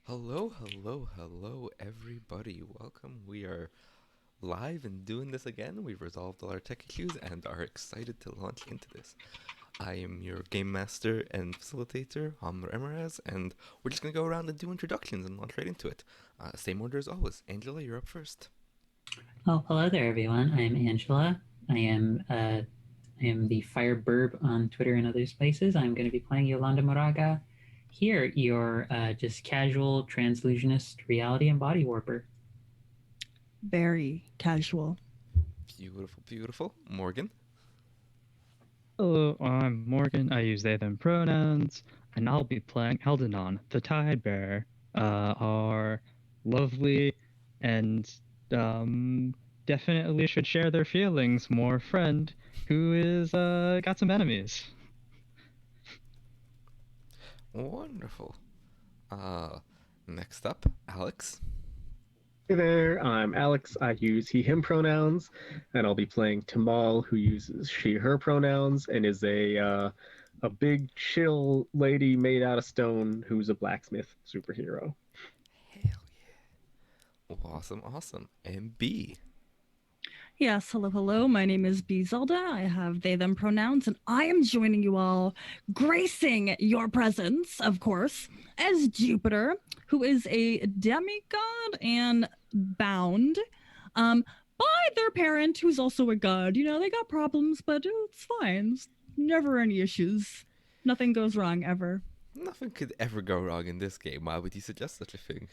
Hello, hello, hello, everybody. Welcome. We are live and doing this again. We've resolved all our tech issues and are excited to launch into this. I am your game master and facilitator, Hamr Emraz, and we're just going to go around and do introductions and launch right into it. Same order as always. Angela, you're up first. Oh, hello there, everyone. I'm Angela. I am the Fire Burb on Twitter and other places. I'm going to be playing Yolanda Moraga here, your just casual transillusionist reality and body warper. Very casual. Beautiful, beautiful. Morgan. Hello, I'm Morgan. I use they, them pronouns, and I'll be playing Eldenon, the Tide Bearer, our lovely and definitely should share their feelings more friend who is got some enemies. Wonderful. Next up, Alex. Hey there, I'm Alex. I use he, him pronouns, and I'll be playing Tamal, who uses she, her pronouns, and is a big, chill lady made out of stone who's a blacksmith superhero. Hell yeah. Awesome, awesome. And B. Yes, hello, hello. My name is B. Zelda. I have they, them pronouns, and I am joining you all, gracing your presence, of course, as Jupiter, who is a demigod and bound by their parent, who's also a god. You know, they got problems, but it's fine. It's never any issues. Nothing goes wrong ever. Nothing could ever go wrong in this game. Why would you suggest such a thing?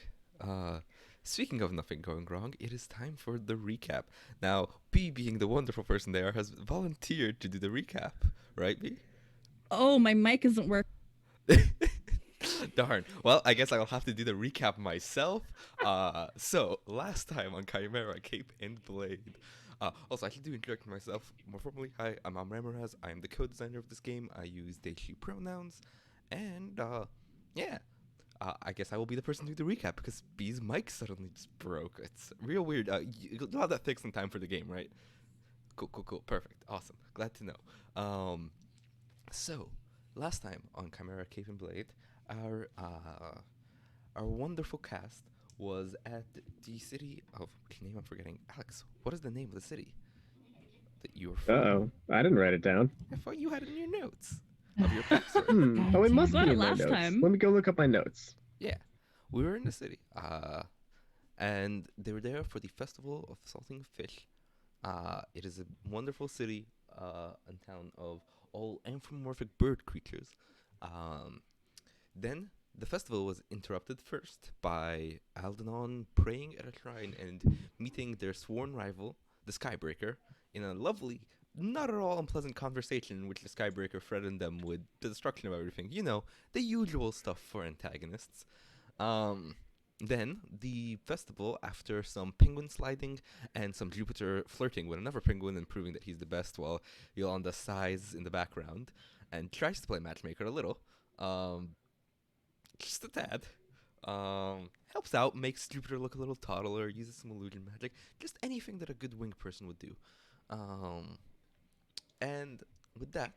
Speaking of nothing going wrong, it is time for the recap. Now, B, being the wonderful person they are, has volunteered to do the recap, right, B? Oh, my mic isn't working. Darn. Well, I guess I'll have to do the recap myself. So, last time on Chimera, Cape and Blade. Also, I should do introduction myself more formally. Hi, I'm Amremeraz. I am the co-designer of this game. I use they, she pronouns. And, yeah. I guess I will be the person to do the recap because B's mic suddenly just broke. It's real weird. You'll have that fixed in time for the game, right? Cool, cool, cool. Perfect. Awesome. Glad to know. So, last time on Chimera Cape and Blade, our wonderful cast was at the city of which name I'm forgetting. Alex, what is the name of the city that you were from? Uh-oh, I didn't write it down. I thought you had it in your notes of your backstory. Oh, it must Got be it in my last notes. time. Let me go look up my notes. Yeah, we were in the city. And they were there for the Festival of Salting Fish. It is a wonderful city and town of all anthropomorphic bird creatures. Then the festival was interrupted first by Aldenon praying at a shrine and meeting their sworn rival, the Skybreaker, in a lovely, not at all unpleasant conversation in which the Skybreaker threatened them with the destruction of everything. You know, the usual stuff for antagonists. Um, then the festival, after some penguin sliding and some Jupiter flirting with another penguin and proving that he's the best while Yolanda sighs in the background and tries to play matchmaker a little, um, just a tad. Helps out, makes Jupiter look a little toddler, uses some illusion magic, just anything that a good winged person would do. Um, and with that,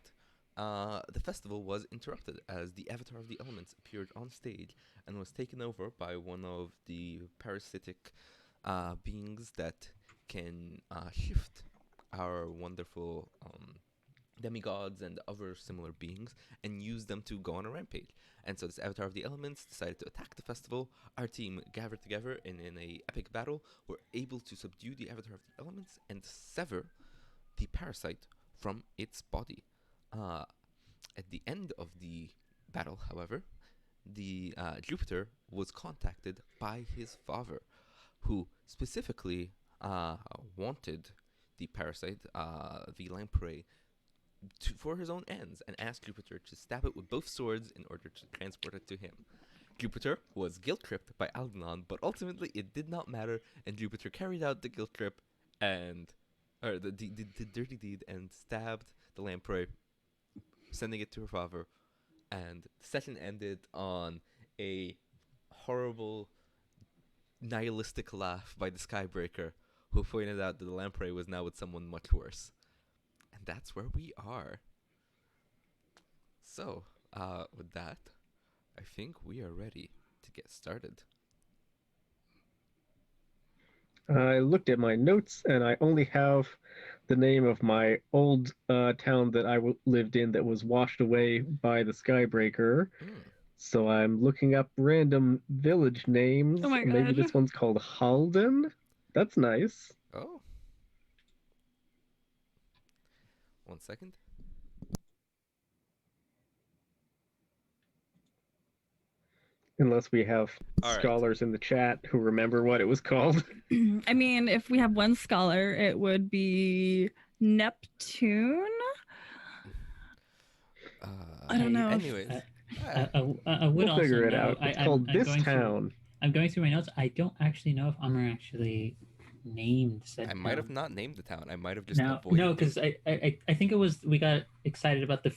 the festival was interrupted as the Avatar of the Elements appeared on stage and was taken over by one of the parasitic beings that can shift our wonderful demigods and other similar beings and use them to go on a rampage. And so this Avatar of the Elements decided to attack the festival. Our team gathered together and in a epic battle were able to subdue the Avatar of the Elements and sever the parasite from its body. Uh, at the end of the battle, however, the Jupiter was contacted by his father, who specifically wanted the parasite, the lamprey, for his own ends and asked Jupiter to stab it with both swords in order to transport it to him. Jupiter was guilt tripped by Algernon, but ultimately it did not matter, and Jupiter carried out the guilt trip and or the dirty deed and stabbed the lamprey, sending it to her father. And the session ended on a horrible nihilistic laugh by the Skybreaker, who pointed out that the lamprey was now with someone much worse. And that's where we are. So, with that, I think we are ready to get started. I looked at my notes, and I only have the name of my old town that I lived in that was washed away by the Skybreaker. So I'm looking up random village names. Oh my Maybe God. this one's called Halden. That's nice. Oh. 1 second. Unless we have All right. scholars in the chat who remember what it was called. I mean, if we have one scholar, it would be Neptune. I don't know. Anyways. I would We'll also figure it know. out. It's called I'm This going Town. I'm going through my notes. I don't actually know if Amr actually named said I might have town. not named the town. I might have just No, avoided because I think it was we got excited about the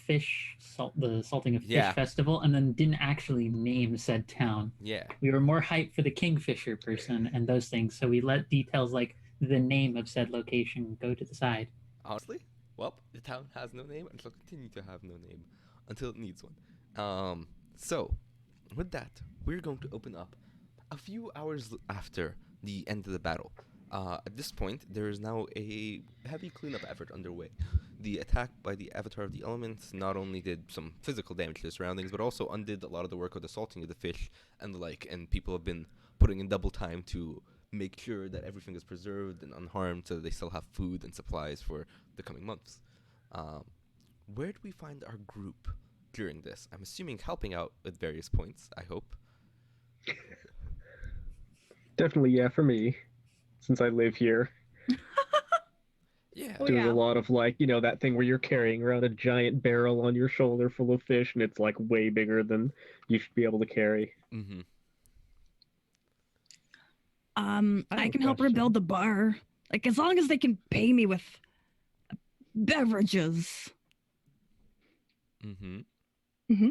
the salting of fish Yeah. festival, and then didn't actually name said town. Yeah. We were more hyped for the Kingfisher person and those things, so we let details like the name of said location go to the side. Honestly, well, the town has no name and shall continue to have no name until it needs one. So, with that, we're going to open up a few hours after the end of the battle. At this point, there is now a heavy cleanup effort underway. The attack by the Avatar of the Elements not only did some physical damage to the surroundings, but also undid a lot of the work of the salting of the fish and the like, and people have been putting in double time to make sure that everything is preserved and unharmed so that they still have food and supplies for the coming months. Where do we find our group during this? I'm assuming helping out at various points, I hope. Definitely, yeah, for me, since I live here. Yeah. Oh, Doing yeah. a lot of that thing where you're carrying around a giant barrel on your shoulder full of fish, and it's like way bigger than you should be able to carry. Mm-hmm. have I a can help question. rebuild the bar. Like, as long as they can pay me with beverages. Mm-hmm. Mm-hmm.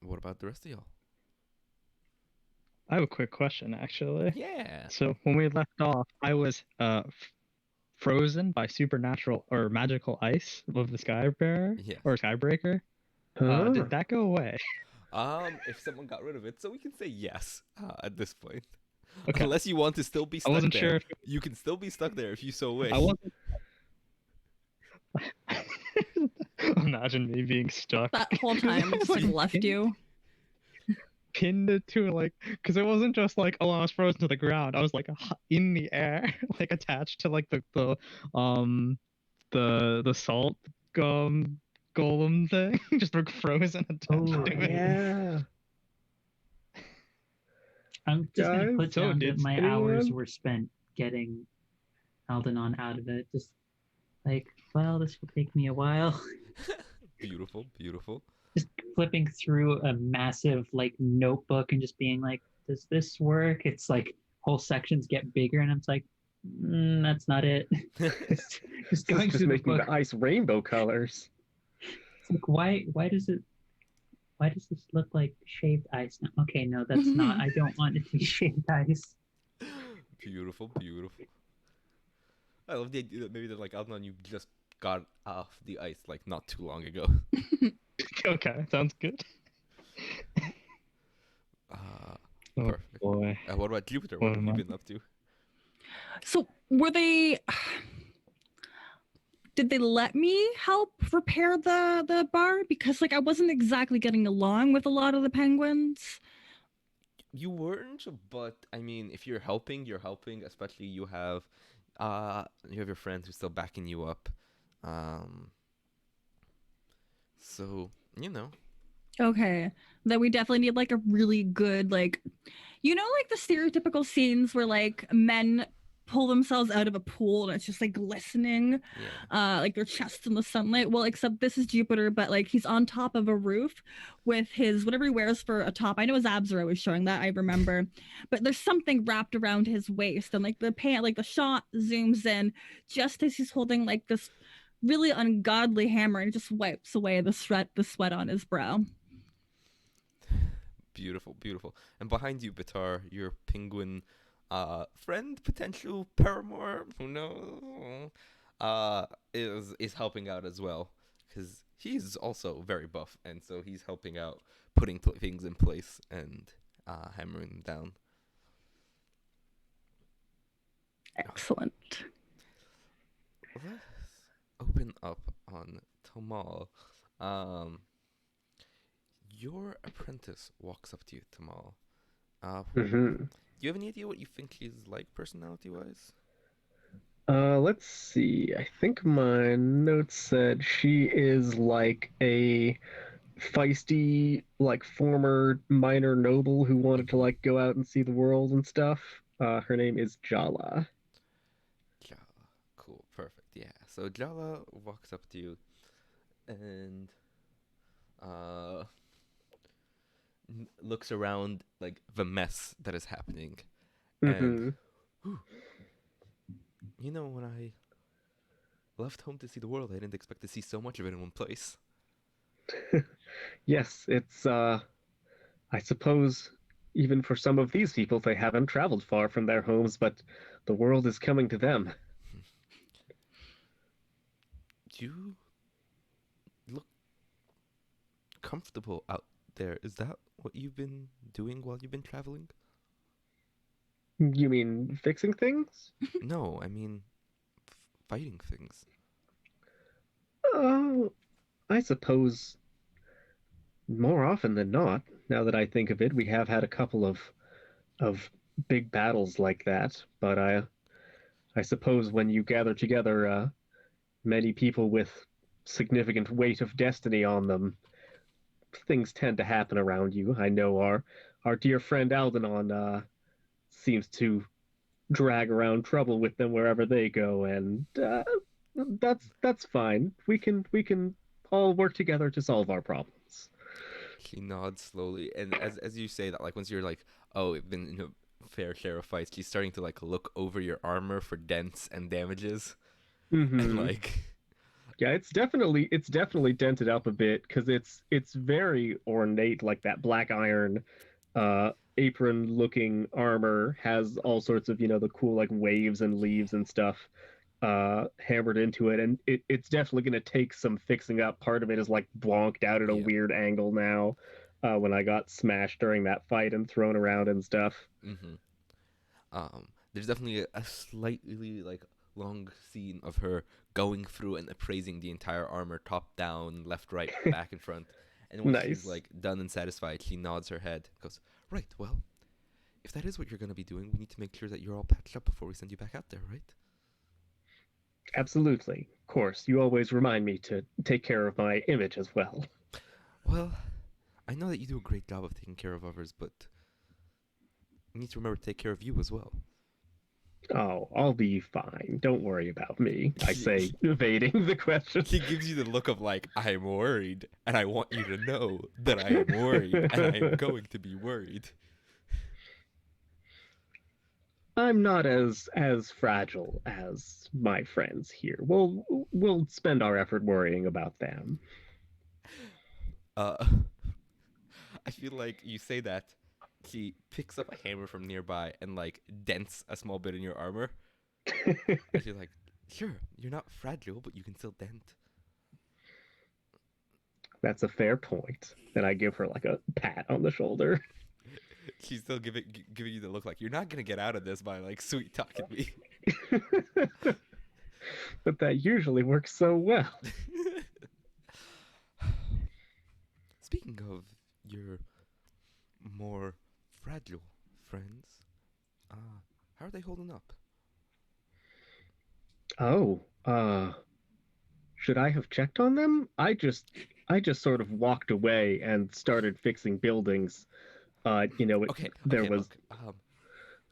What about the rest of y'all? I have a quick question, actually. Yeah. So when we left off, I was frozen by supernatural or magical ice of the Skybearer Yeah. or Skybreaker. Huh? Did that go away? If someone got rid of it, so we can say yes at this point. Okay. Unless you want to still be I stuck wasn't there. sure if You can still be stuck there if you so wish. I wasn't. Imagine me being stuck. That whole time, it just like left you. Pinned it to because it wasn't just like, oh, I was frozen to the ground. I was like in the air, like attached to like the salt golem thing, just like frozen attached Oh, to it. Yeah. I'm just gonna Guys, put so down did that my anyone? hours were spent getting Aldenon out of it. Just like, well, this will take me a while. Beautiful, beautiful. Just flipping through a massive like notebook and just being like, does this work? It's like whole sections get bigger, and I'm like, that's not it. Just going Just through the making book. the ice rainbow colors. It's like, why does this look like shaved ice now? Okay, no, that's not. I don't want it to be shaved ice. Beautiful, beautiful. I love the idea that maybe they're like, Adnan, you just got off the ice like not too long ago. Okay, sounds good. Oh Perfect. boy. What about Jupiter? What What have am you I- been up to? So, were they? Did they let me help repair the bar? Because like I wasn't exactly getting along with a lot of the penguins. You weren't, but I mean, if you're helping, you're helping. Especially you have your friends who's still backing you up. So you know. Okay, that we definitely need like a really good like, like the stereotypical scenes where like men pull themselves out of a pool and it's just like glistening, Yeah. like their chest in the sunlight. Well, except this is Jupiter, but like he's on top of a roof with his whatever he wears for a top. I know his abs are always showing that, I remember, but there's something wrapped around his waist, and like the shot zooms in just as he's holding like this really ungodly hammer and just wipes away the sweat on his brow. Beautiful, beautiful. And behind you, Bitar, your penguin friend, potential paramour, who knows, is helping out as well. because he's also very buff, and so he's helping out putting things in place and hammering them down. Excellent. Let's open up on Tamal. Your apprentice walks up to you, Tamal. Hmm. Do you have any idea what you think she's like, personality-wise? Let's see. I think my notes said she is like a feisty, like former minor noble who wanted to like go out and see the world and stuff. Her name is Jala. Jala. Cool, perfect. Yeah. So Jala walks up to you and uh looks around like the mess that is happening. And Hmm. you know, when I left home to see the world, I didn't expect to see so much of it in one place. Yes, it's I suppose even for some of these people, they haven't traveled far from their homes, but the world is coming to them. You look comfortable out there. Is that what you've been doing while you've been traveling? You mean fixing things? No, I mean fighting things. Oh, I suppose more often than not, now that I think of it, we have had a couple of big battles like that. But I suppose when you gather together many people with significant weight of destiny on them, things tend to happen around you. I know our dear friend Aldenon seems to drag around trouble with them wherever they go, and that's fine. We can all work together to solve our problems. She nods slowly, and as you say that, like once you're like, oh, it's been in a fair share of fights, she's starting to like look over your armor for dents and damages, and Hmm. like, Yeah, it's definitely dented up a bit because it's very ornate, like that black iron apron looking armor has all sorts of the cool like waves and leaves and stuff hammered into it, and it's definitely going to take some fixing up. Part of it is like blonked out at a yeah, weird angle now when I got smashed during that fight and thrown around and stuff. mm-hmm. There's definitely a slightly like long scene of her going through and appraising the entire armor, top down, left, right, back, and front. And once she's Nice. like done and satisfied, she nods her head, goes, "Right, well, if that is what you're gonna be doing, we need to make sure that you're all patched up before we send you back out there, right?" Absolutely. Of course, you always remind me to take care of my image as well. Well, I know that you do a great job of taking care of others, but you need to remember to take care of you as well. Oh, I'll be fine. Don't worry about me, I say, evading the question. He gives you the look of like, I'm worried, and I want you to know that I am worried, and I am going to be worried. I'm not as fragile as my friends here. We'll spend our effort worrying about them. Uh, I feel like you say that. He picks up a hammer from nearby and like dents a small bit in your armor. And she's like, "Sure, you're not fragile, but you can still dent." That's a fair point. And I give her like a pat on the shoulder. She's still giving you the look like you're not gonna get out of this by like sweet talking me. But that usually works so well. Speaking of your more fragile friends, how are they holding up? Oh, should I have checked on them? I just sort of walked away and started fixing buildings. Okay, There okay, was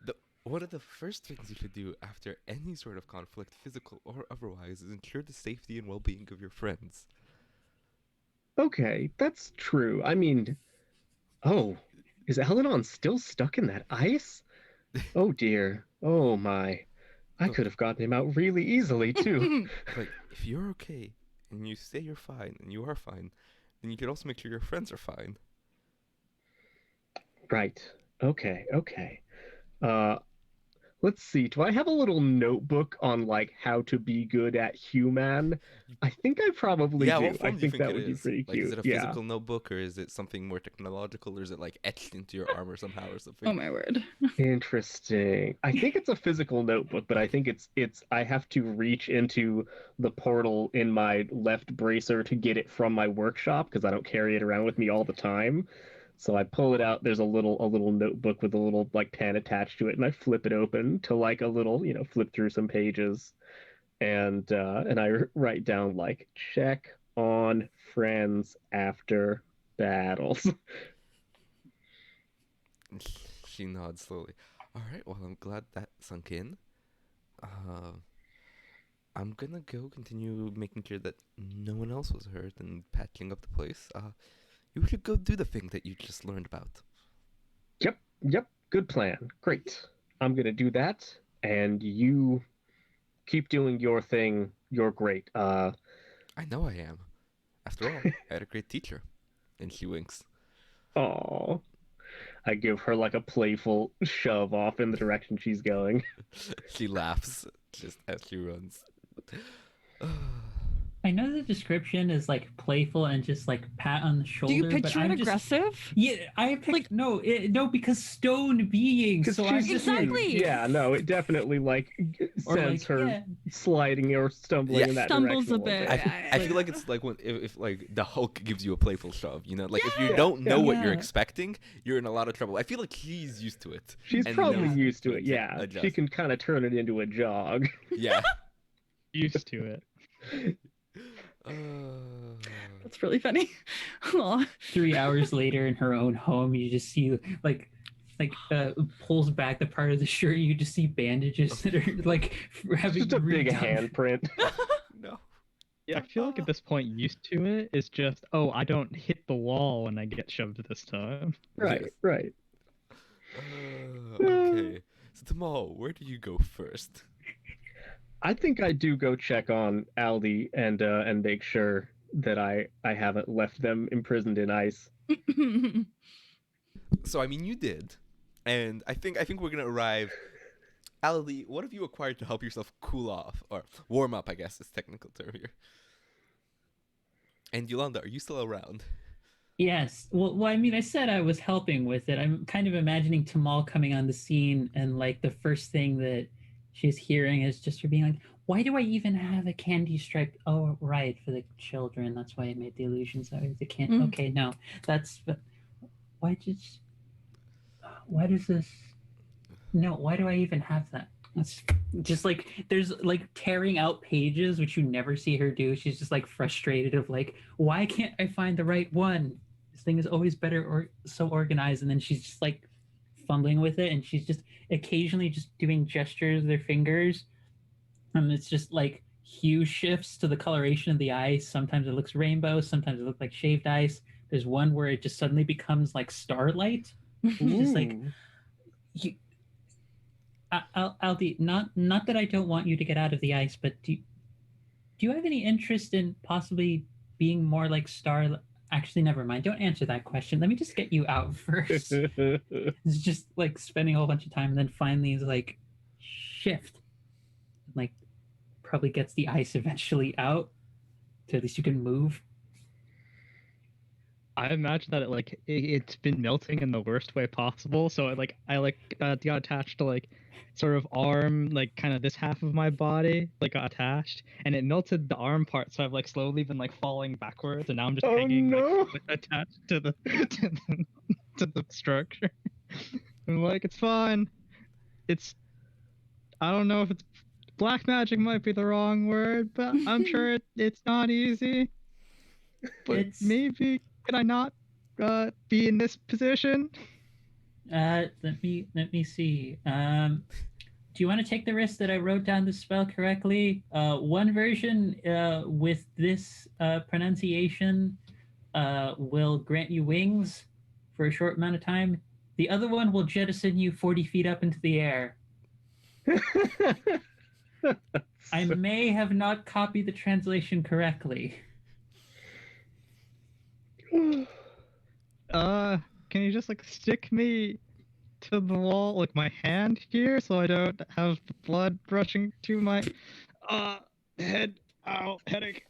look. One of the first things you should do after any sort of conflict, physical or otherwise, is ensure the safety and well-being of your friends. okay, that's true. I mean, oh, is Elenon still stuck in that ice? Oh dear. Oh my. I Look, could have gotten him out really easily too. like if you're okay and you say you're fine and you are fine, then you could also make sure your friends are fine. Right. Okay, okay. Uh let's see. Do I have a little notebook on like how to be good at human? I think I probably Yeah, do. what I form do you think think that it would be is? pretty Like, is cute. it a Yeah. physical notebook, or is it something more technological, or is it like etched into your armor somehow, or something? Oh my word. Interesting. I think it's a physical notebook, but I think it's I have to reach into the portal in my left bracer to get it from my workshop because I don't carry it around with me all the time. So I pull it out. There's a little notebook with a little like pen attached to it, and I flip it open to like a little, flip through some pages, and I write down like check on friends after battles. She nods slowly. All right. Well, I'm glad that sunk in. I'm gonna go continue making sure that no one else was hurt and patching up the place. You should go do the thing that you just learned about. Yep, good plan. Great. I'm gonna do that, and you keep doing your thing. You're great. I know I am. After all, I had a great teacher. And she winks. Aw. I give her like a playful shove off in the direction she's going. She laughs just as she runs. I know the description is like playful and just like pat on the shoulder. Do you but picture it I'm just, aggressive? Yeah, I picked Like- no because stone being. So I'm she's just Exactly. Yeah, no, it definitely like or sends like her yeah. sliding or stumbling Yeah. in that Stumbles direction a little bit. I feel like it's like when if like the Hulk gives you a playful shove, like if you Yeah. don't know what you're Yeah. expecting, you're in a lot of trouble. I feel like she's used to it. She's and probably knows used to to it. Yeah, adjust. she can kind of turn it into a jog. Yeah. Used to it. That's really funny. Aw. 3 hours later in her own home, you just see like pulls back the part of the shirt. You just see bandages that are like having Just a big redone. handprint. No. Yeah, I feel like at this point, used to it is just, oh, I don't hit the wall when I get shoved this time. Right, Yes. right. Okay. So Tamal, where do you go first? I think I do go check on Aldi and make sure that I haven't left them imprisoned in ice. So I mean, you did, and I think we're gonna arrive. Ali, what have you acquired to help yourself cool off or warm up? I guess is technical term here. And Yolanda, are you still around? Yes. Well, I mean, I said I was helping with it. I'm kind of imagining Tamal coming on the scene, and like the first thing that she's hearing is just her being like, "Why do I even have a candy stripe? Oh, right, for the children. That's why I made the illusions. The can't. Mm. Okay, no, that's why does this? No, why do I even have that?" It's just like there's like tearing out pages, which you never see her do. She's just like frustrated of like, why can't I find the right one? This thing is always better or so organized, and then she's just like fumbling with it, and she's just occasionally just doing gestures with her fingers, and it's just like hue shifts to the coloration of the ice. Sometimes it looks rainbow, sometimes it looks like shaved ice. There's one where it just suddenly becomes like starlight. It's just like Ooh. Aldi, not that I don't want you to get out of the ice, but do you have any interest in possibly being more like Star? Actually, never mind. Don't answer that question. Let me just get you out first. It's just like spending a whole bunch of time, and then finally is like shift, like probably gets the ice eventually out, so at least you can move. I imagine that it's been melting in the worst way possible. So I got attached to like sort of arm, like kind of this half of my body like got attached, and it melted the arm part. So I've like slowly been like falling backwards, and now I'm just Oh hanging no! like, attached to the to the structure. I'm like, it's fine. I don't know if it's black magic might be the wrong word, but I'm sure it's not easy. But maybe could I not be in this position? Let me see. Do you want to take the risk that I wrote down the spell correctly? One version with this pronunciation will grant you wings for a short amount of time. The other one will jettison you 40 feet up into the air. I may have not copied the translation correctly. Can you just like stick me to the wall, like my hand here, so I don't have blood rushing to my head. Ow, headache.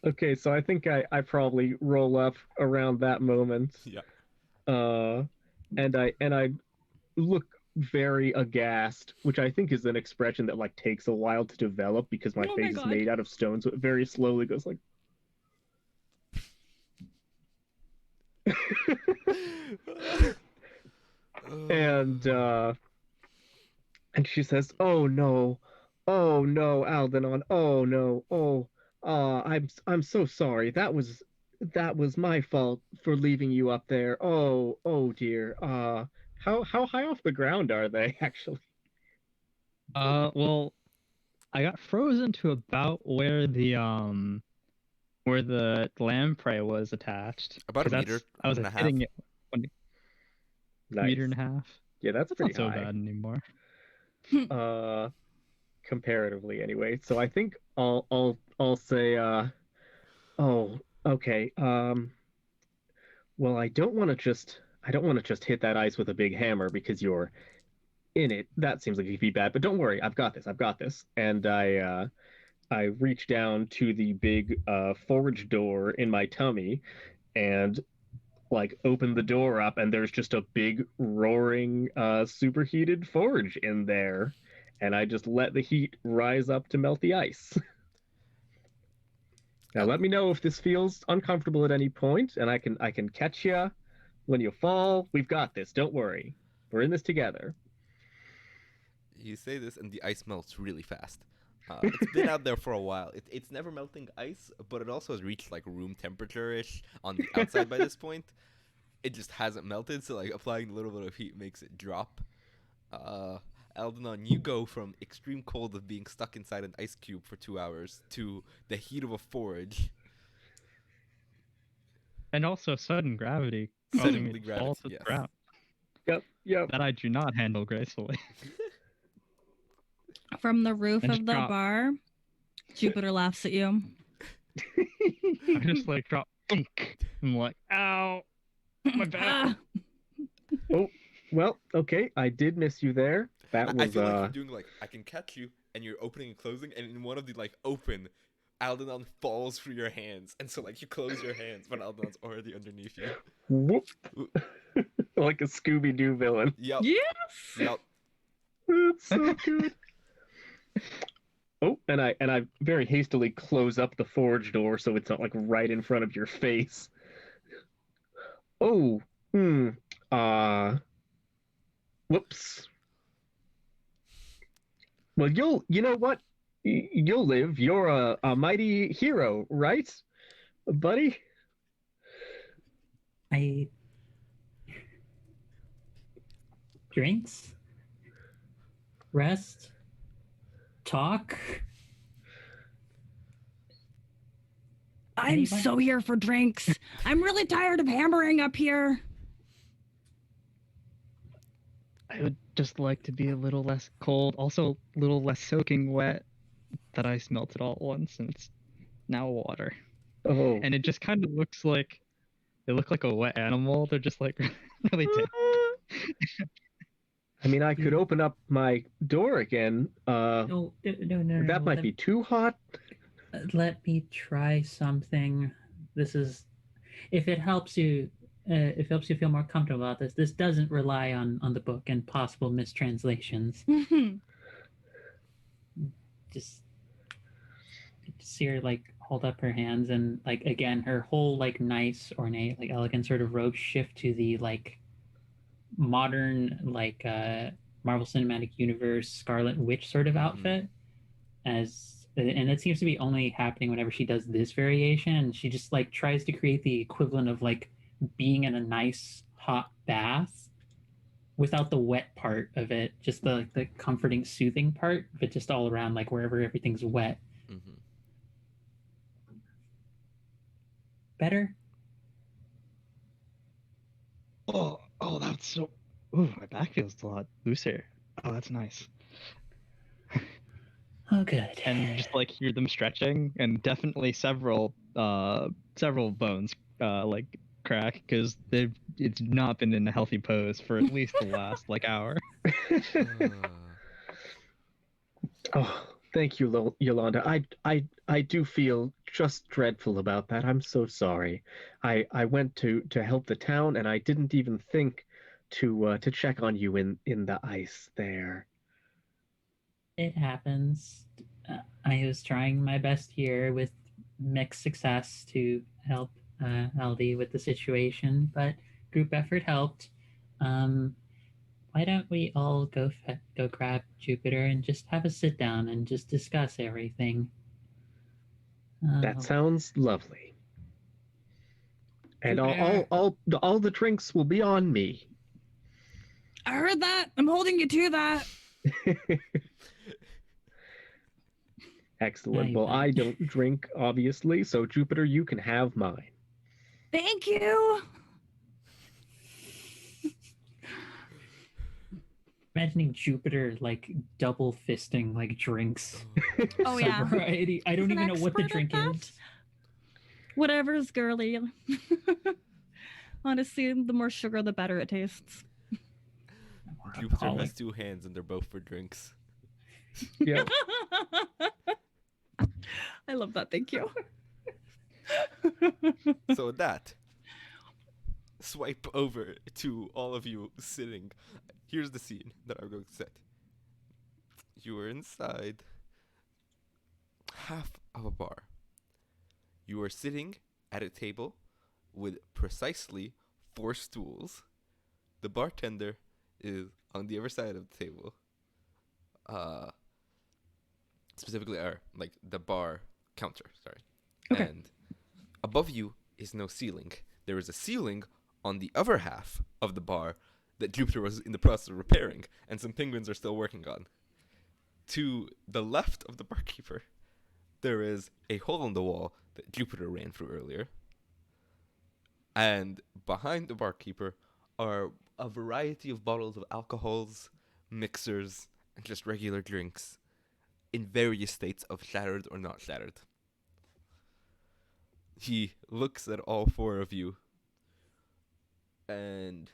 Okay, so I think I probably roll up around that moment. Yeah. And I look very aghast, which I think is an expression that like takes a while to develop because my Oh my face is God. made out of stone, so it very slowly goes like. and she says, "Oh no, Aldenon, oh no, I'm so sorry. That was my fault for leaving you up there. Oh dear. How high off the ground are they actually?" Well, I got frozen to about where the lamprey was attached. About a 'Cause meter I was and a half. hitting it 1 Nice. meter and a half. Yeah, that's That's pretty not so high. bad anymore. Comparatively anyway. So I think I'll say oh, okay. Well, I don't want to just hit that ice with a big hammer because you're in it. That seems like it'd be bad, but don't worry. I've got this. And I reach down to the big forge door in my tummy and like open the door up, and there's just a big roaring superheated forge in there, and I just let the heat rise up to melt the ice. Now let me know if this feels uncomfortable at any point, and I can catch you when you fall. We've got this. Don't worry. We're in this together. You say this, and the ice melts really fast. It's been out there for a while. It's never melting ice, but it also has reached like room temperature-ish on the outside by this point. It just hasn't melted, so like applying a little bit of heat makes it drop. Aldenon, you go from extreme cold of being stuck inside an ice cube for 2 hours to the heat of a forge. And also sudden gravity causing Suddenly me to fall gravity, to the yes. ground. Yep. That I do not handle gracefully. From the roof And of just the drop. bar, Jupiter laughs at you. I just like drop. Thunk. I'm like, ow, my back. Ah, Well, okay. I did miss you there. That I was feel like you're doing like I can catch you, and you're opening and closing, and in one of the like open, Aldenon falls through your hands, and so like you close your hands, but Aldenon's already underneath you. whoop. Like a Scooby-Doo villain. Yep. yes. Yep. That's so good. Oh, and I very hastily close up the forge door so it's not like right in front of your face. Oh, whoops. Well, you know what? You'll live. You're a mighty hero, right, buddy? Drinks, rest, talk. I'm Anybody? so here for drinks. I'm really tired of hammering up here. I would just like to be a little less cold, also a little less soaking wet. That ice melted all at once, and it's now water. Oh, And it just kind of looks like they look like a wet animal. They're just like really damp. I mean, I could open up my door again. No. That might be too hot. Let me try something. This is, if it helps you, feel more comfortable about this. This doesn't rely on the book and possible mistranslations. Just see her like hold up her hands, and like again, her whole like nice, ornate, like elegant sort of robe shift to the like modern like Marvel Cinematic Universe Scarlet Witch sort of outfit, and it seems to be only happening whenever she does this variation. She just like tries to create the equivalent of like being in a nice hot bath without the wet part of it, just the comforting, soothing part, but just all around, like wherever everything's wet. Mm-hmm. Better? Oh, that's so. Ooh, my back feels a lot looser. Oh, that's nice. Oh, good. And just like hear them stretching, and definitely several bones like crack because it's not been in a healthy pose for at least the last hour. Oh, thank you, Yolanda. I do feel just dreadful about that. I'm so sorry. I went to help the town, and I didn't even think to check on you in the ice there. It happens. I was trying my best here with mixed success to help Aldi with the situation, but group effort helped. Why don't we all go grab Jupiter and just have a sit down and just discuss everything? That sounds lovely. And Jupiter. all the drinks will be on me. I heard that. I'm holding you to that. Excellent. Yeah, Well, I don't drink, obviously, so Jupiter, you can have mine. Thank you. Imagining Jupiter double fisting drinks. Oh Some yeah. variety. I don't He's an even know what the expert at drink that. is. Whatever's girly. Honestly, the more sugar, the better it tastes. Jupiter has two hands and they're both for drinks. Yeah. I love that. Thank you. So with that, swipe over to all of you sitting. Here's the scene that I'm going to set. You are inside half of a bar. You are sitting at a table with precisely 4 stools. The bartender is on the other side of the table. Specifically, the bar counter. Sorry. Okay. And above you is no ceiling. There is a ceiling on the other half of the bar that Jupiter was in the process of repairing, and some penguins are still working on. To the left of the barkeeper, there is a hole in the wall that Jupiter ran through earlier. And behind the barkeeper are a variety of bottles of alcohols, mixers, and just regular drinks in various states of shattered or not shattered. He looks at all 4 of you and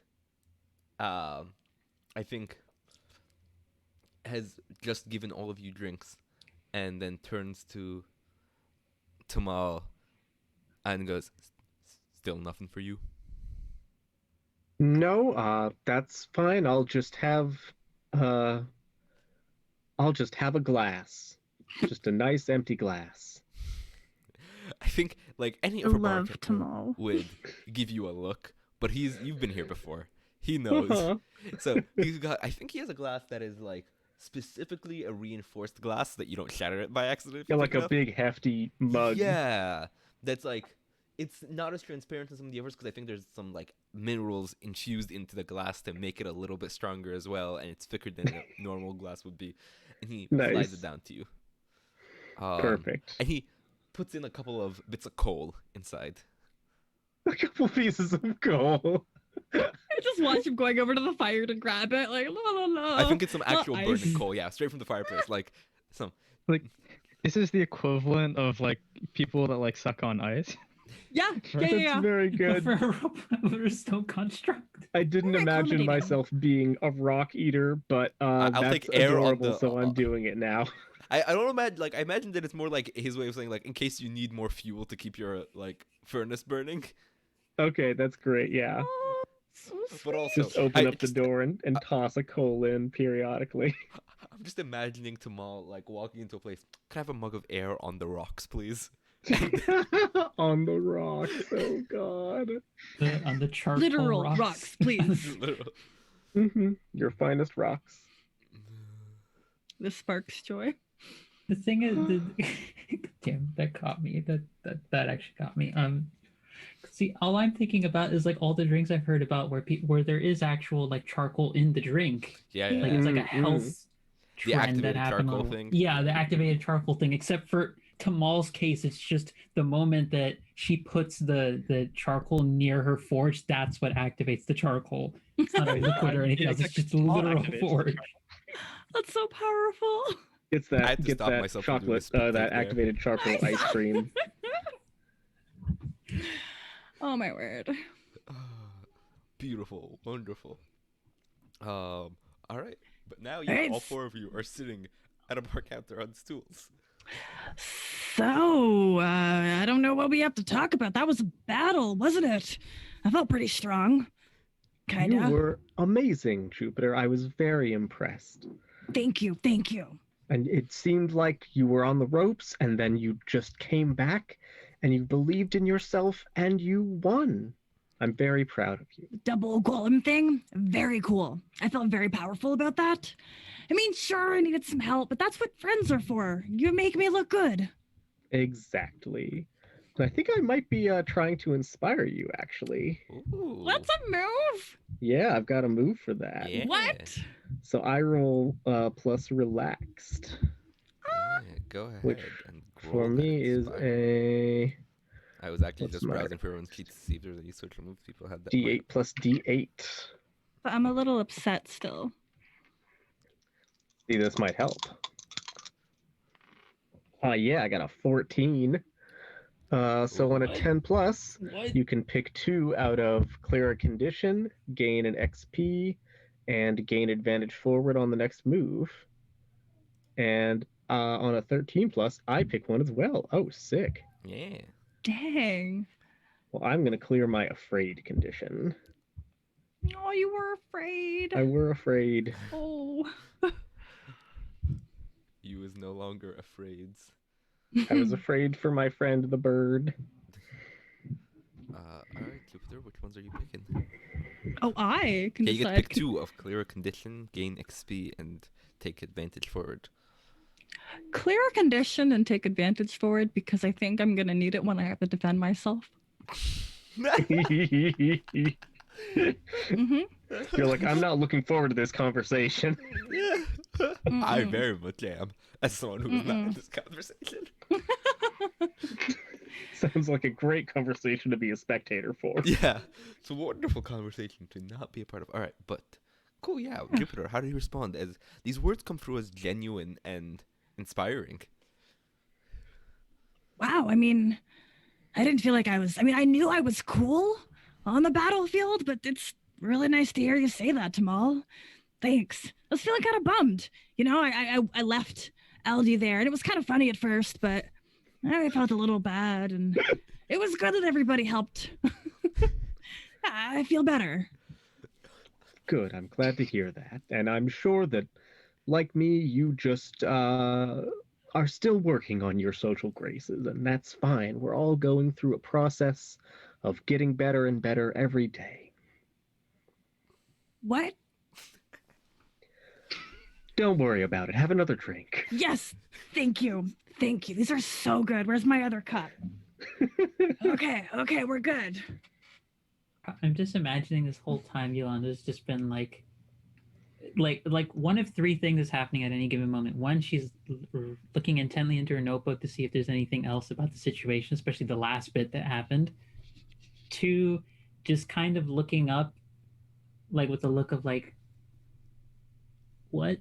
I think has just given all of you drinks and then turns to Tamal and goes, still nothing for you? No, that's fine. I'll just have a glass. Just a nice empty glass. I think any I other love bartender Tamal. would give you a look, but you've been here before. He knows. So I think he has a glass that is specifically a reinforced glass so that you don't shatter it by accident. if Yeah, you like pick it a up. big hefty mug. Yeah, that's it's not as transparent as some of the others because I think there's some minerals infused into the glass to make it a little bit stronger as well, and it's thicker than a normal glass would be. And he Nice. slides it down to you. Perfect. And he puts in a couple of bits of coal inside. A couple pieces of coal. I just watch him going over to the fire to grab it. No. I think it's some not actual ice. burning coal. Yeah, straight from the fireplace. Some. This is the equivalent of people that suck on ice. Yeah. That's very good. For a stone construct. I didn't Very imagine accommodating. myself being a rock eater, but I'll that's take air on adorable, the- so I'm doing it now. I don't imagine I imagine that it's more his way of saying in case you need more fuel to keep your furnace burning. Okay, that's great. Yeah, Oh, so But sweet. also just open up the just- door and toss a coal in periodically. I'm just imagining Tamal walking into a place. Can I have a mug of air on the rocks, please? On the rocks. Oh God. On the charcoal Literal rocks. rocks, please. Your finest rocks. This sparks joy. The thing is, damn, that caught me. That actually got me. See, all I'm thinking about is all the drinks I've heard about where there is actual charcoal in the drink. Yeah, It's like a Mm, health The trend that activated happened. charcoal thing. Yeah, the activated charcoal thing. Except for Tamal's case, it's just the moment that she puts the charcoal near her forge. That's what activates the charcoal. It's not a liquid or anything else. It's just a literal forge. That's so powerful. It's I that had to get stop that myself from doing chocolate, a spit take that there. activated charcoal ice cream. Oh my word. Beautiful, wonderful. All right, but now Right. all four of you are sitting at a bar counter on stools. So, I don't know what we have to talk about. That was a battle, wasn't it? I felt pretty strong. You Kinda. were amazing, Jupiter. I was very impressed. Thank you. And it seemed like you were on the ropes, and then you just came back, and you believed in yourself, and you won. I'm very proud of you. Double golem thing, very cool. I felt very powerful about that. I mean, sure, I needed some help, but that's what friends are for. You make me look good. Exactly. I think I might be trying to inspire you, actually. Ooh. What's a move? Yeah, I've got a move for that. Yeah. What? So I roll plus relaxed. Yeah, go ahead Which and For roll me that is inspire. a I was actually what's just my- browsing for everyone's sheets to see if there's any social moves people had that. D8 plus D8. But I'm a little upset still. See, this might help. Yeah, I got a 14. So on a What? 10 plus, What? you can pick 2 out of clear a condition, gain an XP, and gain advantage forward on the next move. And on a 13 plus, I pick one as well. Oh, sick. Yeah. Dang. Well, I'm going to clear my afraid condition. Oh, you were afraid. I were afraid. Oh. You was no longer afraid. I was afraid for my friend the bird. All right, Jupiter, which ones are you picking? Oh, I can Yeah, you get to decide. pick 2 of clear a condition, gain XP, and take advantage forward. Clear a condition and take advantage for it because I think I'm going to need it when I have to defend myself. Mm-hmm. You're like, I'm not looking forward to this conversation. I Mm-mm. very much am, as someone who is not in Mm-mm. this conversation. Sounds like a great conversation to be a spectator for. Yeah, it's a wonderful conversation to not be a part of. All right, but cool, yeah. Jupiter, how do you respond? As these words come through as genuine and inspiring. Wow, I mean, I didn't feel like I knew I was cool on the battlefield, but it's really nice to hear you say that, Tamal. Thanks. I was feeling kind of bummed. You know, I left Aldi there, and it was kind of funny at first, but I felt a little bad, and it was good that everybody helped. I feel better. Good, I'm glad to hear that. And I'm sure that, like me, you just are still working on your social graces, and that's fine. We're all going through a process of getting better and better every day. What? Don't worry about it. Have another drink. Yes. Thank you. Thank you. These are so good. Where's my other cup? Okay, we're good. I'm just imagining this whole time Yolanda's just been like one of 3 things is happening at any given moment. One, she's looking intently into her notebook to see if there's anything else about the situation, especially the last bit that happened. 2, just kind of looking up, like with a look of like, what,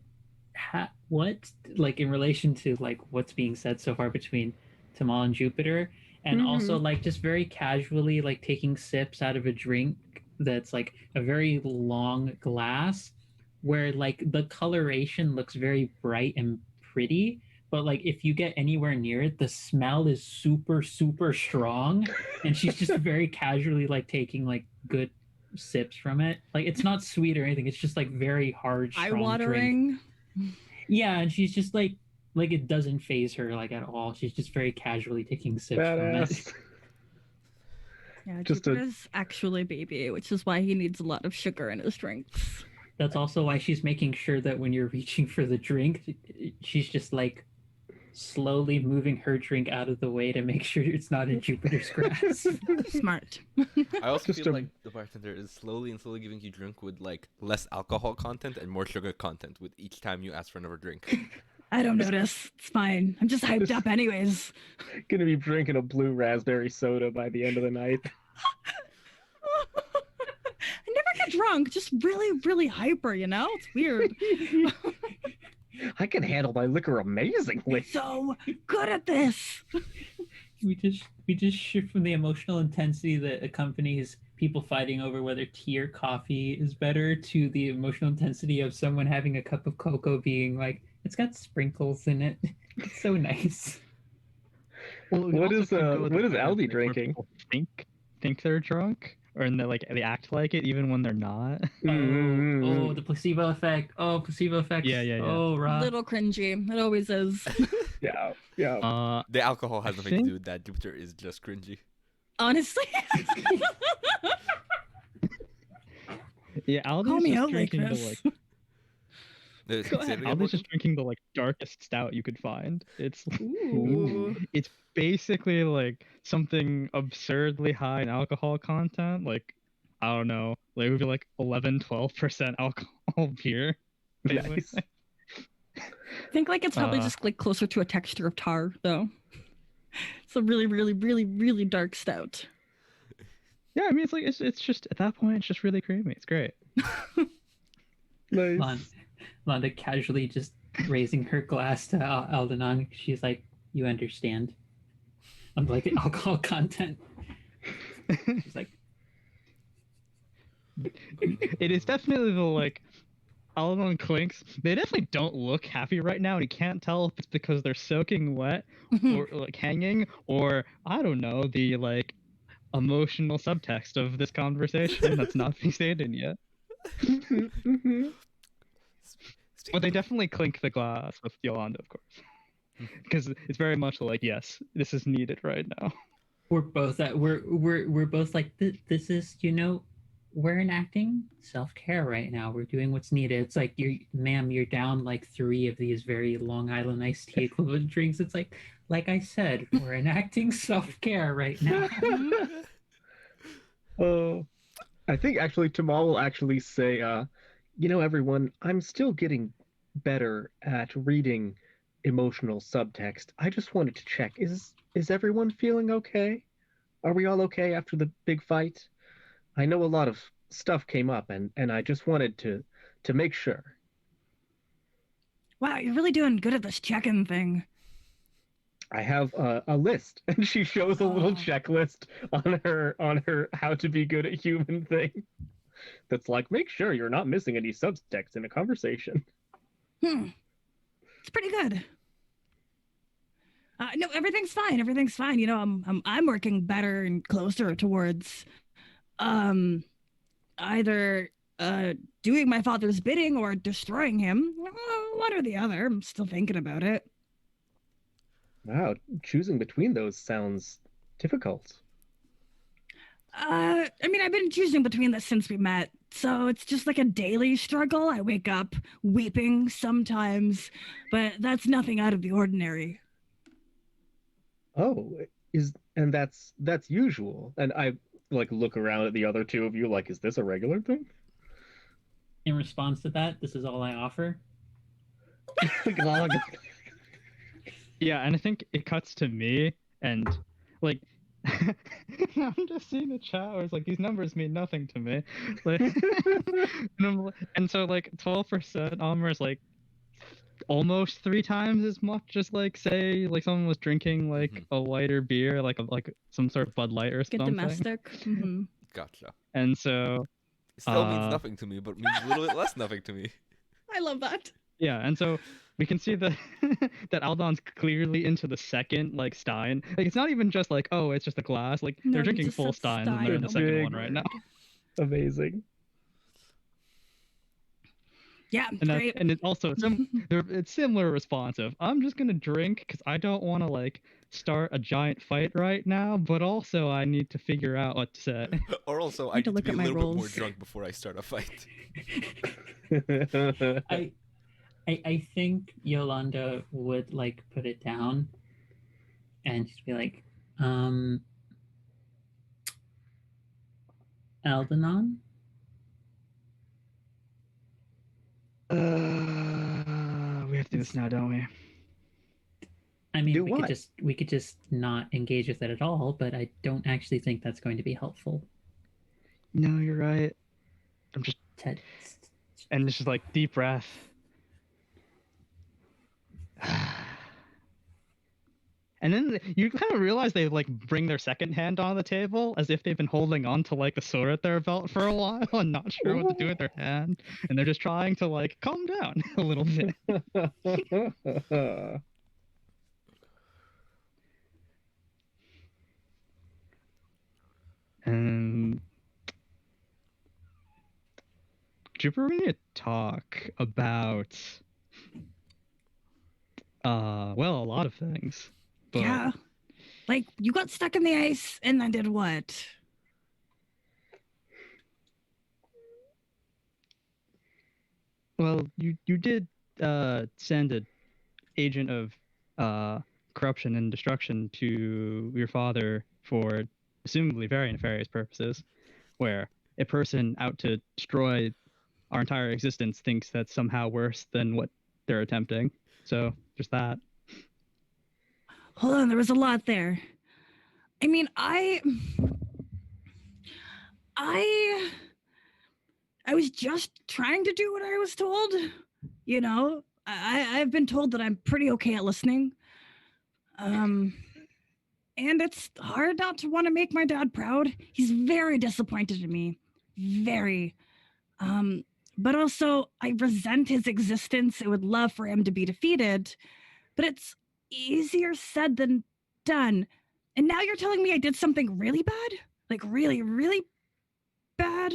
like in relation to like what's being said so far between Tamal and Jupiter, and also like just very casually like taking sips out of a drink that's like a very long glass where like the coloration looks very bright and pretty, but like if you get anywhere near it, the smell is super strong, and she's just very casually like taking like good sips from it. Like it's not sweet or anything, it's just like very hard, strong drink. Eye-watering. Yeah, and she's just like it doesn't phase her like at all. She's just very casually taking sips from it. Badass. Yeah, Just a- Jupiter's actually a baby, which is why he needs a lot of sugar in his drinks. That's also why she's making sure that when you're reaching for the drink, she's just like slowly moving her drink out of the way to make sure it's not in Jupiter's grass. Smart. I also Just feel a- like the bartender is slowly giving you drink with like less alcohol content and more sugar content with each time you ask for another drink. I don't notice. It's fine. I'm just hyped up anyways. Gonna be drinking a blue raspberry soda by the end of the night. I never get drunk, just really hyper, you know? It's weird. I can handle my liquor amazingly. So good at this. we just shift from the emotional intensity that accompanies people fighting over whether tea or coffee is better to the emotional intensity of someone having a cup of cocoa being like, it's got sprinkles in it. It's so nice. Well, we What also is could go with the what is plan of, Aldi like, where drinking? people think they're drunk, or in they act like it even when they're not. Oh, the placebo effect. Oh, placebo effects. Yeah. Oh, raw. Little cringy. It always is. Yeah. The alcohol has I nothing to think- do with that. Jupiter is just cringy. Honestly. Yeah, Aldi's Call me just out like drinking this. Say it again, Aldi's Morgan? just drinking the darkest stout you could find. It's Ooh. it's basically like something absurdly high in alcohol content. Like, I don't know, like it would be like 11-12% alcohol beer. Basically. Nice. I think it's probably Uh, just closer to a texture of tar though. It's a really, really, really, really dark stout. Yeah, I mean it's just at that point it's just really creamy. It's great. Nice. Londa casually just raising her glass to Aldenon. She's like, "You understand?" I'm like alcohol content. She's like, It is definitely the Almond Clinks. They definitely don't look happy right now, and you can't tell if it's because they're soaking wet or hanging, or I don't know, the emotional subtext of this conversation that's not being stated yet. But they definitely clink the glass with Yolanda, of course, because it's very much yes, this is needed right now. we're both like, this is, we're enacting self-care right now. We're doing what's needed. It's like, you're down 3 of these very Long Island iced tea equivalent drinks. It's like I said, we're enacting self-care right now. Oh, I think actually Tamal will actually say, everyone, I'm still getting better at reading emotional subtext. I just wanted to check, is everyone feeling okay? Are we all okay after the big fight? I know a lot of stuff came up, and I just wanted to make sure. Wow, you're really doing good at this check-in thing. I have a list, and she shows a little Oh. checklist on her how to be good at human thing. That's like, make sure you're not missing any subtext in a conversation. It's pretty good. No, everything's fine. Everything's fine. I'm working better and closer towards, either doing my father's bidding or destroying him. One or the other. I'm still thinking about it. Wow, choosing between those sounds difficult. I mean, I've been choosing between this since we met, so it's just like a daily struggle. I wake up weeping sometimes, but that's nothing out of the ordinary. Oh, that's usual. And I look around at the other two of you like, is this a regular thing? In response to that, this is all I offer. Yeah, and I think it cuts to me, and I'm just seeing the chat where it's these numbers mean nothing to me. And so 12% Almer's almost 3 times as much as say someone was drinking a lighter beer, like some sort of Bud Light or Get something. domestic. Mm-hmm. Gotcha. And so It still means nothing to me, but means a little bit less nothing to me. I love that. yeah, and so we can see that that Aldon's clearly into the second Stein. It's not even just oh, it's just a glass. No, They're he drinking just full said Steins and they're in the Stein. second Big one right now. Amazing. Yeah, And great. and it's also it's similar responsive. I'm just gonna drink because I don't want to start a giant fight right now, but also I need to figure out what to say. Or also, I Need to need to look be a at my little bit more rolls. drunk before I start a fight. I think Yolanda would put it down and just be like, Aldenon? We have to do this now, don't we? I mean, Do we what? could just not engage with it at all, but I don't actually think that's going to be helpful. No, you're right. I'm just Ted, and it's just deep breath. And then you kind of realize they like bring their second hand on the table as if they've been holding on to like a sword at their belt for a while and not sure what to do with their hand. And they're just trying to like calm down a little bit. And Jupiter, we need to talk about well, a lot of things. But Yeah. Like, you got stuck in the ice and then did what? well, you did send an agent of corruption and destruction to your father for assumably very nefarious purposes, where a person out to destroy our entire existence thinks that's somehow worse than what they're attempting. So just that. Hold on, there was a lot there. I mean, I was just trying to do what I was told. You know, I've been told that I'm pretty okay at listening. And it's hard not to want to make my dad proud. He's very disappointed in me. Very. But also I resent his existence. I would love for him to be defeated, but it's easier said than done. And now you're telling me I did something really bad? Like really, really bad?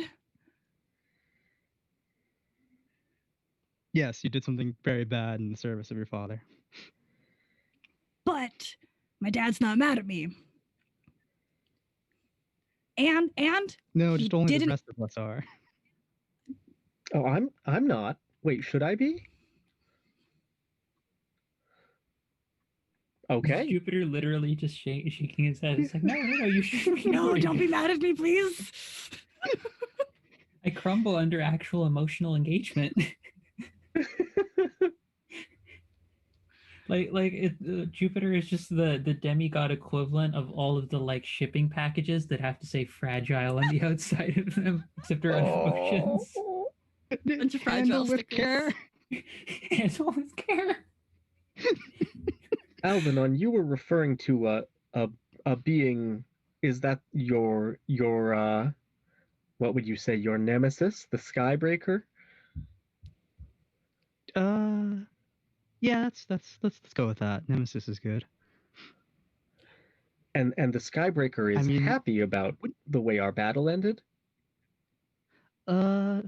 Yes, you did something very bad in the service of your father. But my dad's not mad at me. And No, He just only the didn't- rest of us are. Oh, I'm not. Wait, should I be? Okay. Jupiter literally just shaking his head. It's like, no, you shouldn't be. no, doing don't be it." mad at me, please. I crumble under actual emotional engagement. Jupiter is just the demigod equivalent of all of the like shipping packages that have to say fragile on the outside of them, except for emotions. Bunch of Handle fragile with stickers. care. Handle with care. Alvanon, you were referring to a being. Is that your what would you say, your nemesis, the Skybreaker? Yeah, let's go with that. Nemesis is good. And the Skybreaker is I mean- happy about the way our battle ended? I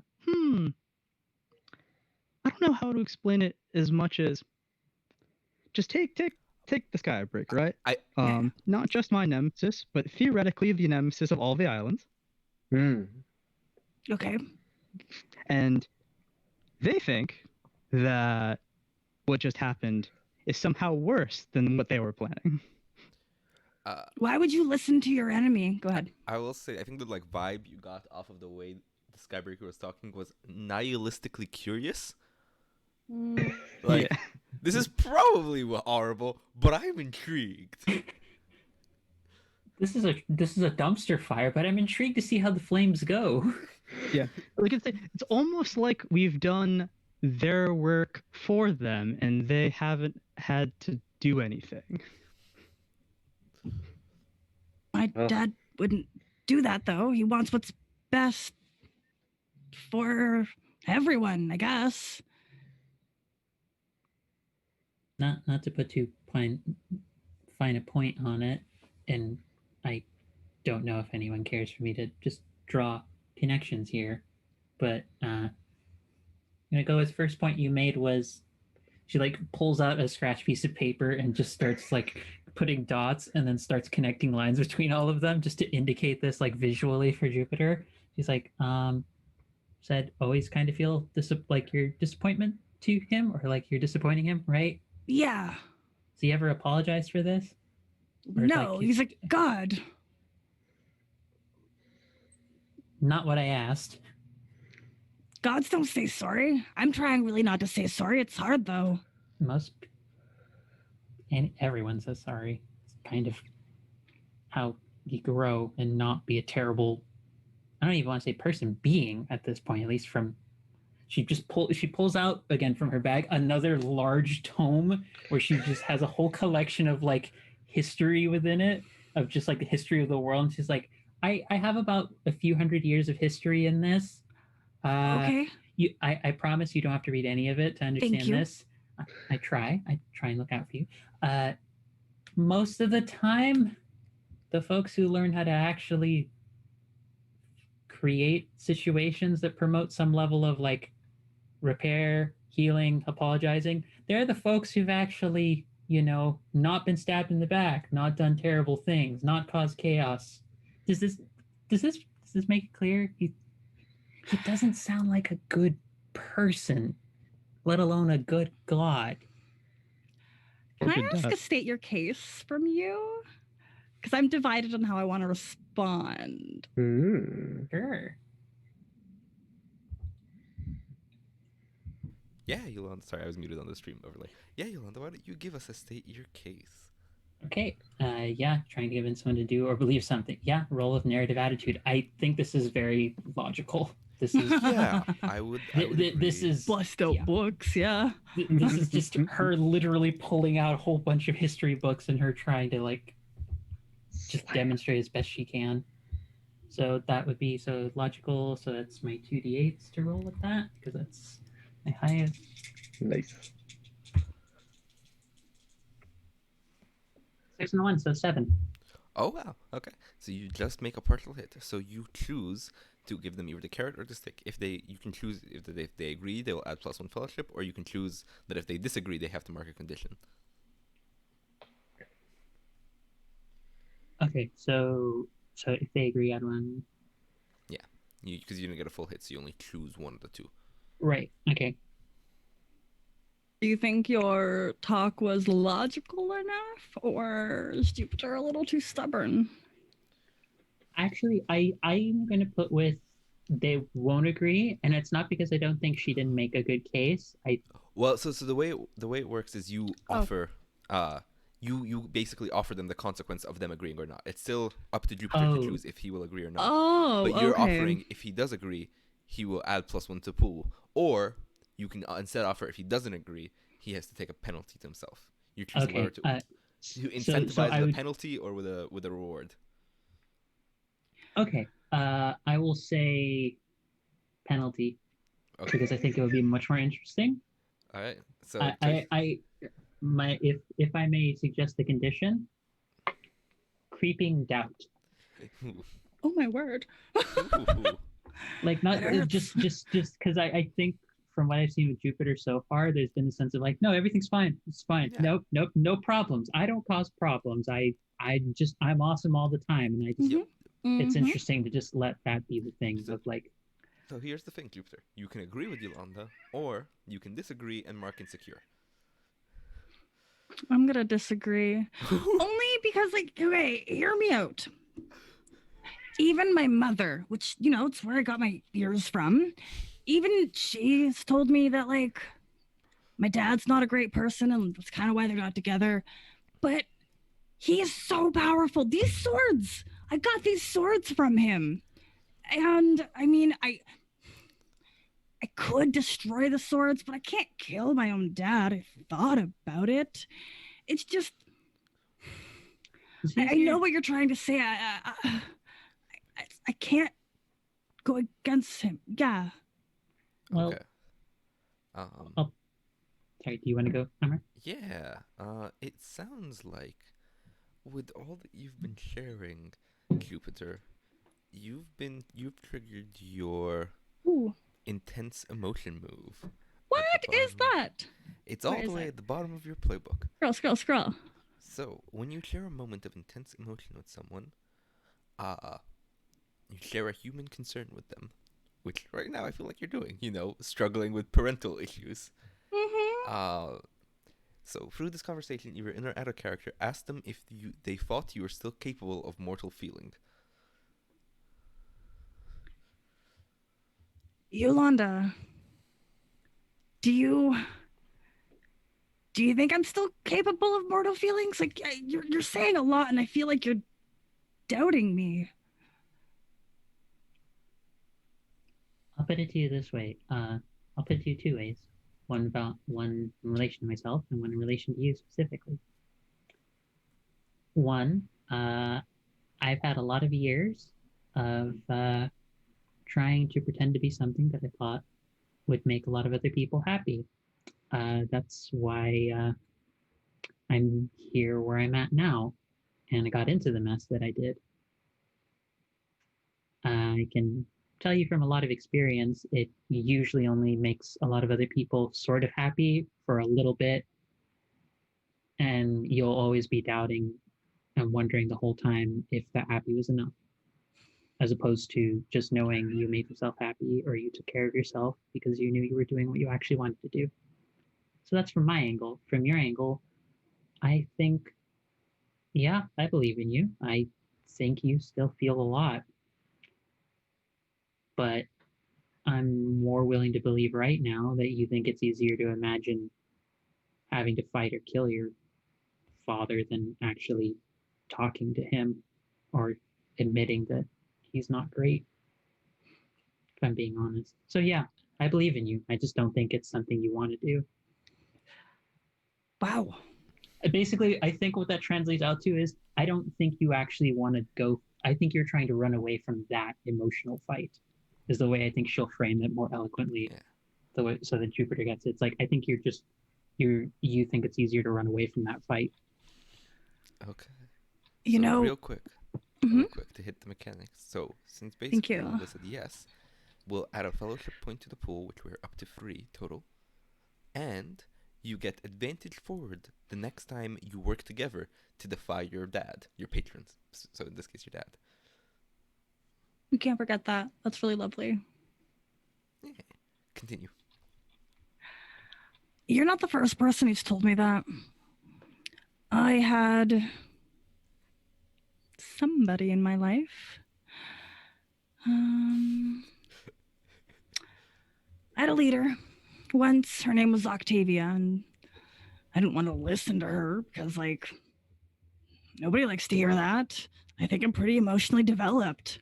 don't know how to explain it as much as just take the Skybreaker, right? Not just my nemesis, but theoretically the nemesis of all the islands. Hmm. Okay. And they think that what just happened is somehow worse than what they were planning. Why would you listen to your enemy? Go ahead. I will say, I think the like vibe you got off of the way the Skybreaker was talking was nihilistically curious. Like, Yeah. this is probably horrible, but I'm intrigued. This is a dumpster fire, but I'm intrigued to see how the flames go. Yeah, like it's almost like we've done their work for them and they haven't had to do anything. My Oh. dad wouldn't do that, though. He wants what's best for everyone, I guess. Not to put too fine a point on it, and I don't know if anyone cares for me to just draw connections here, but I'm gonna go with first point you made was she like pulls out a scratch piece of paper and just starts like putting dots and then starts connecting lines between all of them just to indicate this like visually for Jupiter. She's like, said always kind of feel like your disappointment to him or like you're disappointing him, right? Yeah. Has he ever apologized for this? Or it's No, like he's like, God. Not what I asked. Gods don't say sorry. I'm trying really not to say sorry. It's hard, though. And everyone says sorry. It's kind of how you grow and not be a terrible, I don't even want to say person, being at this point, at least from she pulls out again from her bag another large tome where she just has a whole collection of like history within it of just like the history of the world. And she's like, I have about a few hundred years of history in this. Okay. I promise you don't have to read any of it to understand you. this. I try and look out for you. Most of the time, the folks who learn how to actually create situations that promote some level of like repair, healing, apologizing, they're the folks who've actually, not been stabbed in the back, not done terrible things, not caused chaos. Does this make it clear? He doesn't sound like a good person, let alone a good god. Can I Good ask dad. a state your case from you? Because I'm divided on how I want to respond. Sure. Yeah, Yolanda. Sorry, I was muted on the stream overlay. Yeah, Yolanda, why don't you give us a state your case? Okay. Trying to convince someone to do or believe something. Yeah, role of narrative attitude. I think this is very logical. This is Yeah, I would agree. this is Bust out books, yeah. this is just her literally pulling out a whole bunch of history books and her trying to like just demonstrate as best she can. So that would be so logical. So that's my 2d8s to roll with that because that's my highest. Nice. 6 and 1, so 7. Oh wow. Okay. So you just make a partial hit. So you choose to give them either the carrot or the stick. You can choose if they agree, they will add +1 fellowship, or you can choose that if they disagree, they have to mark a condition. Okay, so if they agree, add 1. Yeah, because you didn't get a full hit, so you only choose one of the two. Right. Okay. Do you think your talk was logical enough, or is Jupiter a little too stubborn? Actually, I'm gonna put with they won't agree, and it's not because I don't think she didn't make a good case. Well, so the way it works is you offer you basically offer them the consequence of them agreeing or not. It's still up to Jupiter to choose if he will agree or not. Oh, but you're okay. offering if he does agree, he will add +1 to pool, or you can instead offer if he doesn't agree, he has to take a penalty to himself. You choose whether to incentivize with a penalty or with a reward. Okay, I will say penalty because I think it would be much more interesting. All right, so if I may suggest the condition, creeping doubt. Oh my word! Like not just because I think from what I've seen with Jupiter so far, there's been a sense of like, no, everything's fine, it's fine, Yeah. nope, no problems. I don't cause problems. I'm awesome all the time, and I just it's interesting to just let that be the thing of like. So here's the thing, Jupiter. You can agree with Yolanda, or you can disagree and mark insecure. I'm gonna disagree. Only because, like, okay, hear me out. Even my mother, which, it's where I got my ears from, even she's told me that, like, my dad's not a great person and that's kind of why they're not together. But he is so powerful. These swords, I got these swords from him. And, I mean, I could destroy the swords, but I can't kill my own dad. I thought about it. It's just, I know what you're trying to say. I can't go against him. Yeah. Well, okay. Sorry, do you want to go, Summer? Yeah. It sounds like with all that you've been sharing, Jupiter, you've triggered your intense emotion move. What is that? It's all the way at the bottom of your playbook. Scroll. So, when you share a moment of intense emotion with someone, you share a human concern with them, which right now I feel like you're doing, struggling with parental issues. So through this conversation, either in or out of character, ask them if they thought you were still capable of mortal feeling. Yolanda, do you think I'm still capable of mortal feelings? Like, you're saying a lot, and I feel like you're doubting me. I'll put it to you this way. I'll put it to you 2 ways. One in relation to myself, and one in relation to you specifically. One, I've had a lot of years of trying to pretend to be something that I thought would make a lot of other people happy. That's why I'm here where I'm at now, and I got into the mess that I did. I can tell you from a lot of experience, it usually only makes a lot of other people sort of happy for a little bit, and you'll always be doubting and wondering the whole time if that happy was enough, as opposed to just knowing you made yourself happy or you took care of yourself because you knew you were doing what you actually wanted to do. So that's from my angle. From your angle, I think, yeah, I believe in you. I think you still feel a lot, but I'm more willing to believe right now that you think it's easier to imagine having to fight or kill your father than actually talking to him or admitting that he's not great, if I'm being honest. So, yeah, I believe in you. I just don't think it's something you want to do. Wow. Basically, I think what that translates out to is I don't think you actually want to go. I think you're trying to run away from that emotional fight, is the way I think she'll frame it more eloquently. Yeah. The way so that Jupiter gets it. It's like I think you think it's easier to run away from that fight. Okay. You So know, real quick, Mhm. real quick to hit the mechanics. So since Thank basically you. Linda said yes, we'll add a fellowship point to the pool, which we're up to 3 total, and you get advantage forward the next time you work together to defy your dad, your patrons. So in this case, your dad. You can't forget that. That's really lovely. Yeah. Continue. You're not the first person who's told me that. I had somebody in my life. I had a leader once. Her name was Octavia, and I didn't want to listen to her because, like, nobody likes to hear that. I think I'm pretty emotionally developed.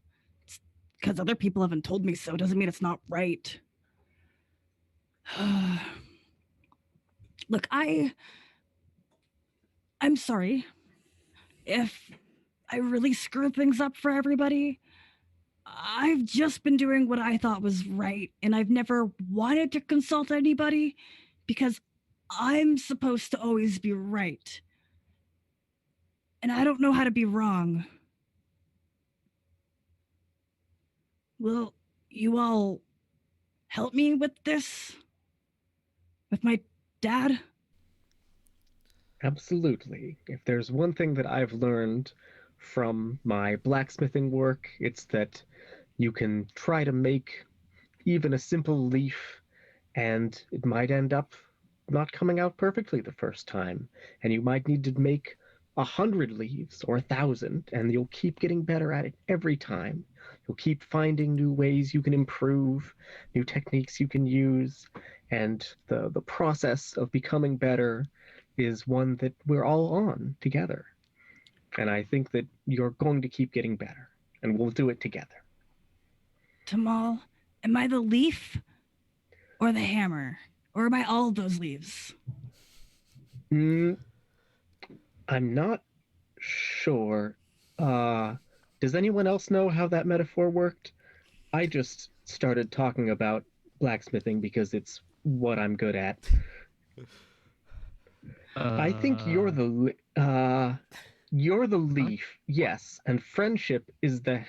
Because other people haven't told me so doesn't mean it's not right. Look, I'm sorry if I really screwed things up for everybody. I've just been doing what I thought was right, and I've never wanted to consult anybody because I'm supposed to always be right. And I don't know how to be wrong. Will you all help me with this? With my dad? Absolutely. If there's one thing that I've learned from my blacksmithing work, it's that you can try to make even a simple leaf, and it might end up not coming out perfectly the first time. And you might need to make 100 leaves or 1,000, and you'll keep getting better at it every time. You'll keep finding new ways you can improve, new techniques you can use, and the process of becoming better is one that we're all on together. And I think that you're going to keep getting better, and we'll do it together. Tamal, am I the leaf or the hammer? Or am I all of those leaves? I'm not sure. Does anyone else know how that metaphor worked? I just started talking about blacksmithing because it's what I'm good at. I think you're the leaf, yes, and friendship is the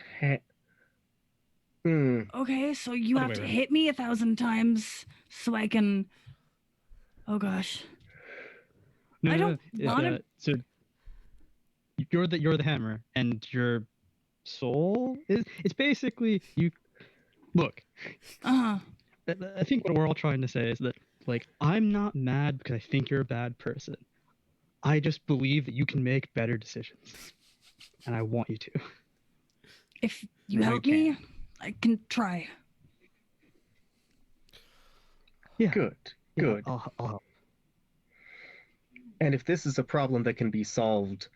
Okay, so you Other have way to around. hit me 1,000 times so I can. Oh gosh. No, I no, don't no. wanna- So you're the hammer, and your soul is. It's basically you. Look, Uh-huh. I think what we're all trying to say is that, like, I'm not mad because I think you're a bad person. I just believe that you can make better decisions, and I want you to. If you No, you help me, can't. I can try. Yeah. good, Yeah, good. I'll help. And if this is a problem that can be solved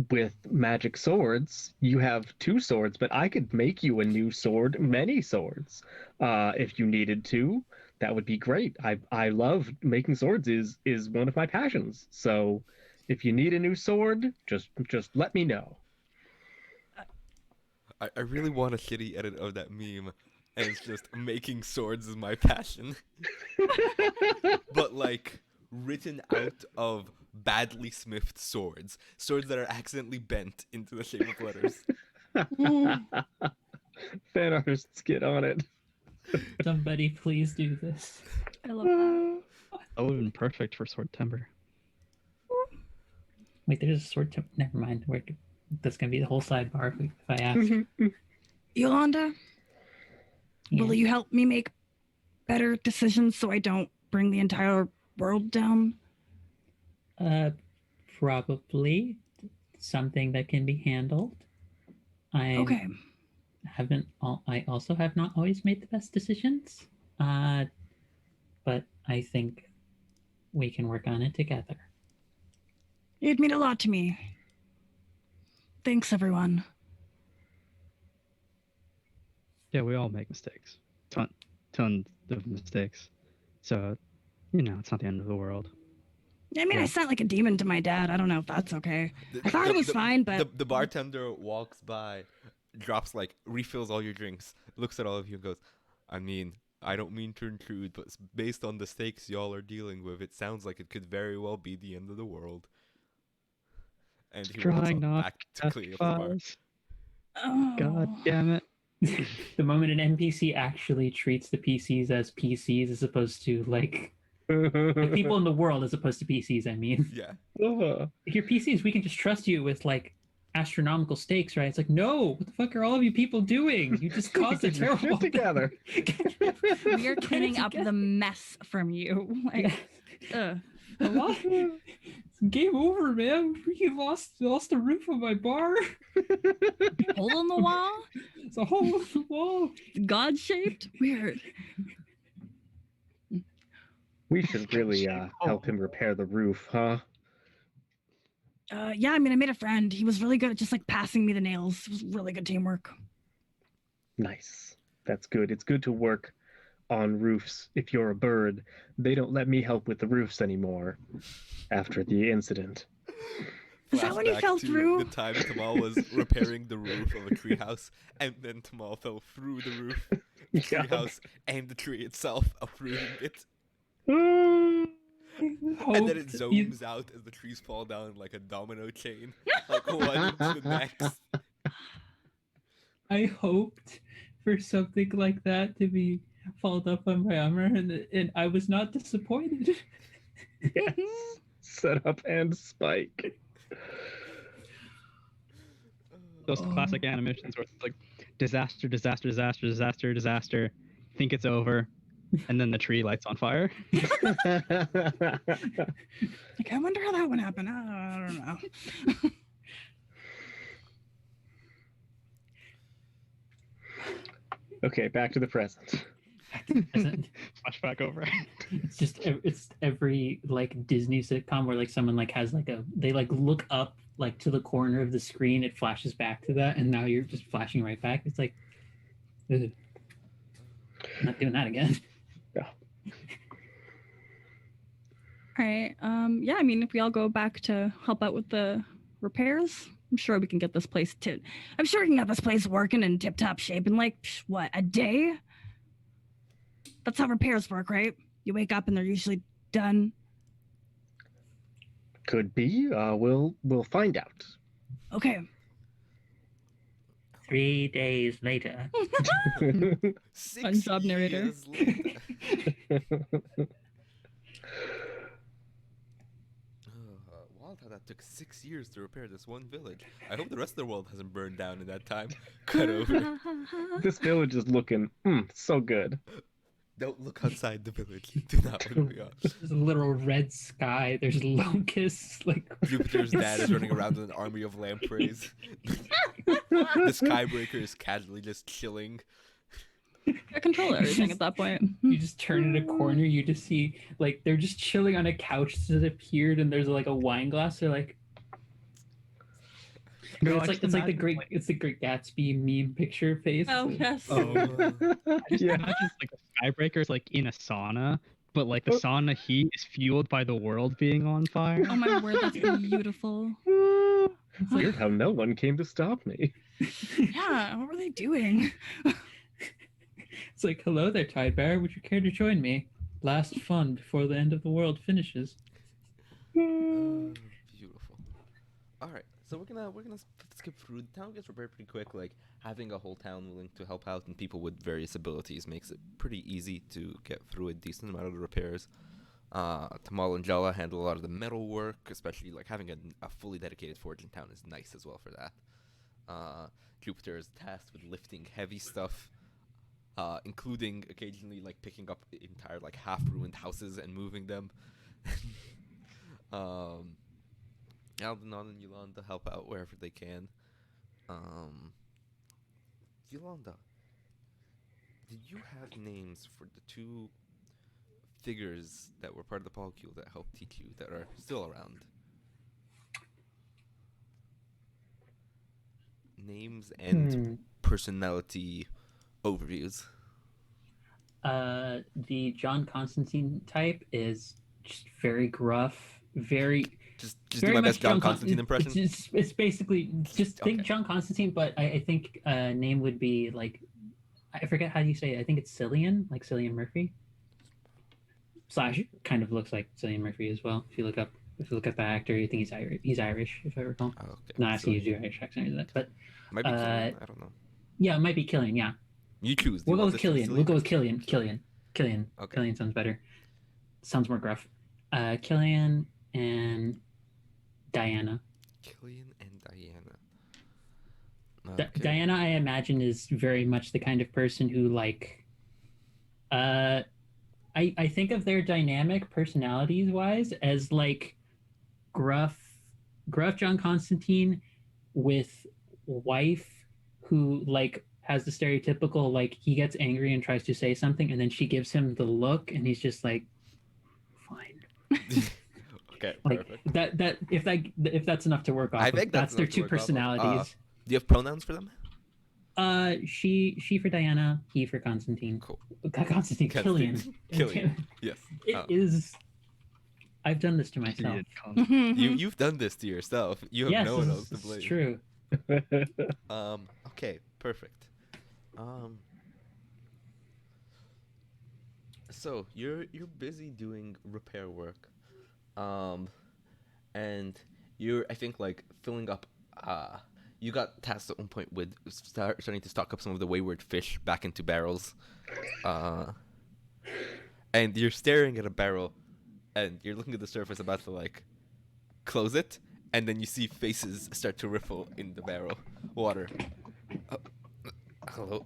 with magic swords, you have 2 swords, but I could make you a new sword, many swords, if you needed to. That would be great. I love making swords is one of my passions. So If you need a new sword, just let me know. I really want a shitty edit of that meme, and it's just making swords is my passion. But like written out of badly smithed swords that are accidentally bent into the shape of letters. Fan artists, get on it. Somebody please do this. I love that. That would have been perfect for Sword Timber. Wait, there's a sword. Never mind. That's gonna be the whole sidebar if I ask. Yolanda, Yeah. will you help me make better decisions so I don't bring the entire world down? Probably something that can be handled. Okay. I also have not always made the best decisions. But I think we can work on it together. You'd mean a lot to me. Thanks, everyone. Yeah, we all make mistakes. Tons of mistakes. So, it's not the end of the world. I mean, I sent like a demon to my dad. I don't know if that's okay. I thought it was fine, but the bartender walks by, drops like refills all your drinks, looks at all of you and goes, I mean, I don't mean to intrude, but based on the stakes y'all are dealing with, it sounds like it could very well be the end of the world. And he walks Trying not back to clean up the bar. oh. God damn it. The moment an NPC actually treats the PCs as PCs as opposed to like people in the world as opposed to PCs, I mean. Yeah. If you're PCs, we can just trust you with like astronomical stakes, right? It's like, no, what the fuck are all of you people doing? You just caused a Get your terrible shit together. We are cleaning up the mess from you. Like, ugh. What? It's game over, man. Freaking lost the roof of my bar. Hole in the wall? It's a hole in the wall. God shaped? Weird. We should really help him repair the roof, huh? Yeah, I mean, I made a friend. He was really good at just like passing me the nails. It was really good teamwork. Nice. That's good. It's good to work on roofs. If you're a bird, they don't let me help with the roofs anymore after the incident. Is that when you Flashback fell to through? the time Tamal was repairing the roof of a treehouse, and then Tamal fell through the roof, the Yeah. treehouse, and the tree itself, uprooting it. Mm. And then it zooms out as the trees fall down like a domino chain, like one to the next. I hoped for something like that to be followed up on my armor, and I was not disappointed. Yes. Set up and spike. Those classic animations where it's like disaster, disaster, disaster, disaster, disaster. Think it's over, and then the tree lights on fire. Like, I wonder how that one happened. I don't know. Okay, back to the present. Flashback over. It's every like Disney sitcom where like someone like has like they like look up like to the corner of the screen, it flashes back to that, and now you're just flashing right back. It's like, ugh. I'm not doing that again. Yeah. All right. Yeah, I mean, if we all go back to help out with the repairs, I'm sure we can get this place I'm sure we can get this place working in tip-top shape in like, what, a day? That's how repairs work, right? You wake up and they're usually done. Could be. We'll find out. Okay. 3 days later. 6 Fun job, narrator. years later. Wild how that took 6 years to repair this one village. I hope the rest of the world hasn't burned down in that time. Cut over. This village is looking so good. Don't look outside the village. Do not look beyond. There's a literal red sky. There's locusts. Like Jupiter's dad is running around with an army of lampreys. The Skybreaker is casually just chilling. I control everything at that point. You just turn in a corner, you just see like they're just chilling on a couch that appeared, and there's like a wine glass. They're like, No, it's like the great Gatsby meme picture face. Oh, yes. Oh. I just Yeah. imagine like the Skybreaker's like in a sauna, but like the sauna heat is fueled by the world being on fire. Oh my word, that's beautiful. It's weird how no one came to stop me. Yeah, what were they doing? It's like, hello there, Tide Bear. Would you care to join me? Last fun before the end of the world finishes. Beautiful. All right, so we're gonna skip through. The town gets repaired pretty quick. Like having a whole town willing to help out and people with various abilities makes it pretty easy to get through a decent amount of the repairs. Tamal and Jala handle a lot of the metal work, especially like having a fully dedicated forge in town is nice as well for that. Jupiter is tasked with lifting heavy stuff, including occasionally like picking up entire like half-ruined houses and moving them. Aldenon and Yolanda help out wherever they can. Yolanda, did you have names for the two figures that were part of the polycule that helped teach you that are still around? Names and personality overviews. The John Constantine type is just very gruff, very. Just very do my much best John Constantine impression. It's basically just think Okay. John Constantine, but I think name would be like, I forget how you say it. I think it's Cillian, like Cillian Murphy. Slash kind of looks like Cillian Murphy as well. If you look up the actor, you think he's Irish, if I recall. Oh, okay. Not asking So you to do Irish accent or that, but might be Killian, I don't know. yeah, it might be Killian. Yeah, You choose. Do we'll you go want with this to be Killian. silly? We'll go with Killian. Killian. Okay. Killian sounds better. Sounds more gruff. Killian and Diana. Killian and Diana. Diana, I imagine, is very much the kind of person who like. I think of their dynamic personalities wise as like gruff John Constantine with wife who like has the stereotypical like he gets angry and tries to say something and then she gives him the look and he's just like fine. Okay, Like perfect. that if that's enough to work off. I of, think that's their enough to two work off of. personalities. Do you have pronouns for them? She for Diana, he for Constantine. Cool. Constantine, Killian. Killian. Yes. It is. I've done this to myself. You've done this to yourself. You have Yes, no one else this to blame. is true. Okay, perfect. So you're busy doing repair work, and you're I think like filling up. You got tasked at one point with starting to stock up some of the wayward fish back into barrels, and you're staring at a barrel, and you're looking at the surface about to like close it, and then you see faces start to riffle in the barrel water. Hello,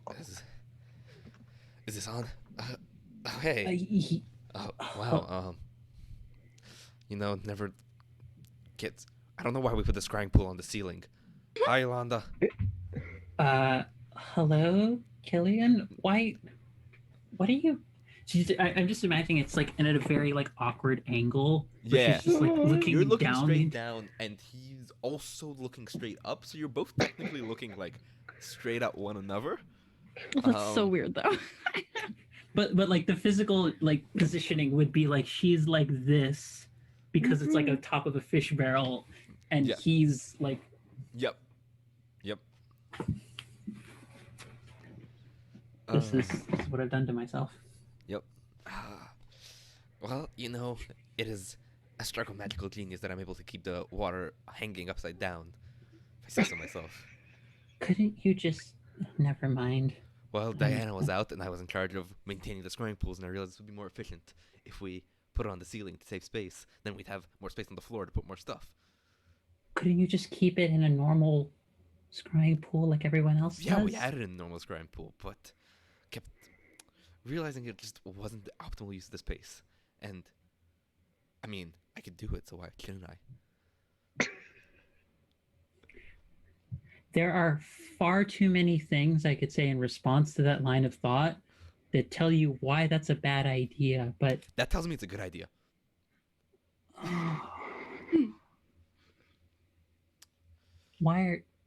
is this on? Hey. Oh wow. Never gets. I don't know why we put the scrying pool on the ceiling. Hi, Yolanda. Hello, Killian. Why? What are you? I'm just imagining it's like at a very like awkward angle. Yeah. She's just like looking You're looking down. straight down, and he's also looking straight up. So you're both technically looking like straight at one another. That's so weird, though. But like the physical like positioning would be like she's like this because it's like on top of a fish barrel, and he's like. Yep. This is what I've done to myself. Yep. Well, it is a stroke of magical genius that I'm able to keep the water hanging upside down. If I say so myself. Couldn't you just... Never mind. Well, Diana was out, and I was in charge of maintaining the scrying pools, and I realized it would be more efficient if we put it on the ceiling to save space. Then we'd have more space on the floor to put more stuff. Couldn't you just keep it in a normal scrying pool like everyone else Yeah, does? we had it in a normal scrying pool, but kept realizing it just wasn't the optimal use of the space. And, I mean, I could do it, so why shouldn't I? There are far too many things I could say in response to that line of thought that tell you why that's a bad idea, but... That tells me it's a good idea.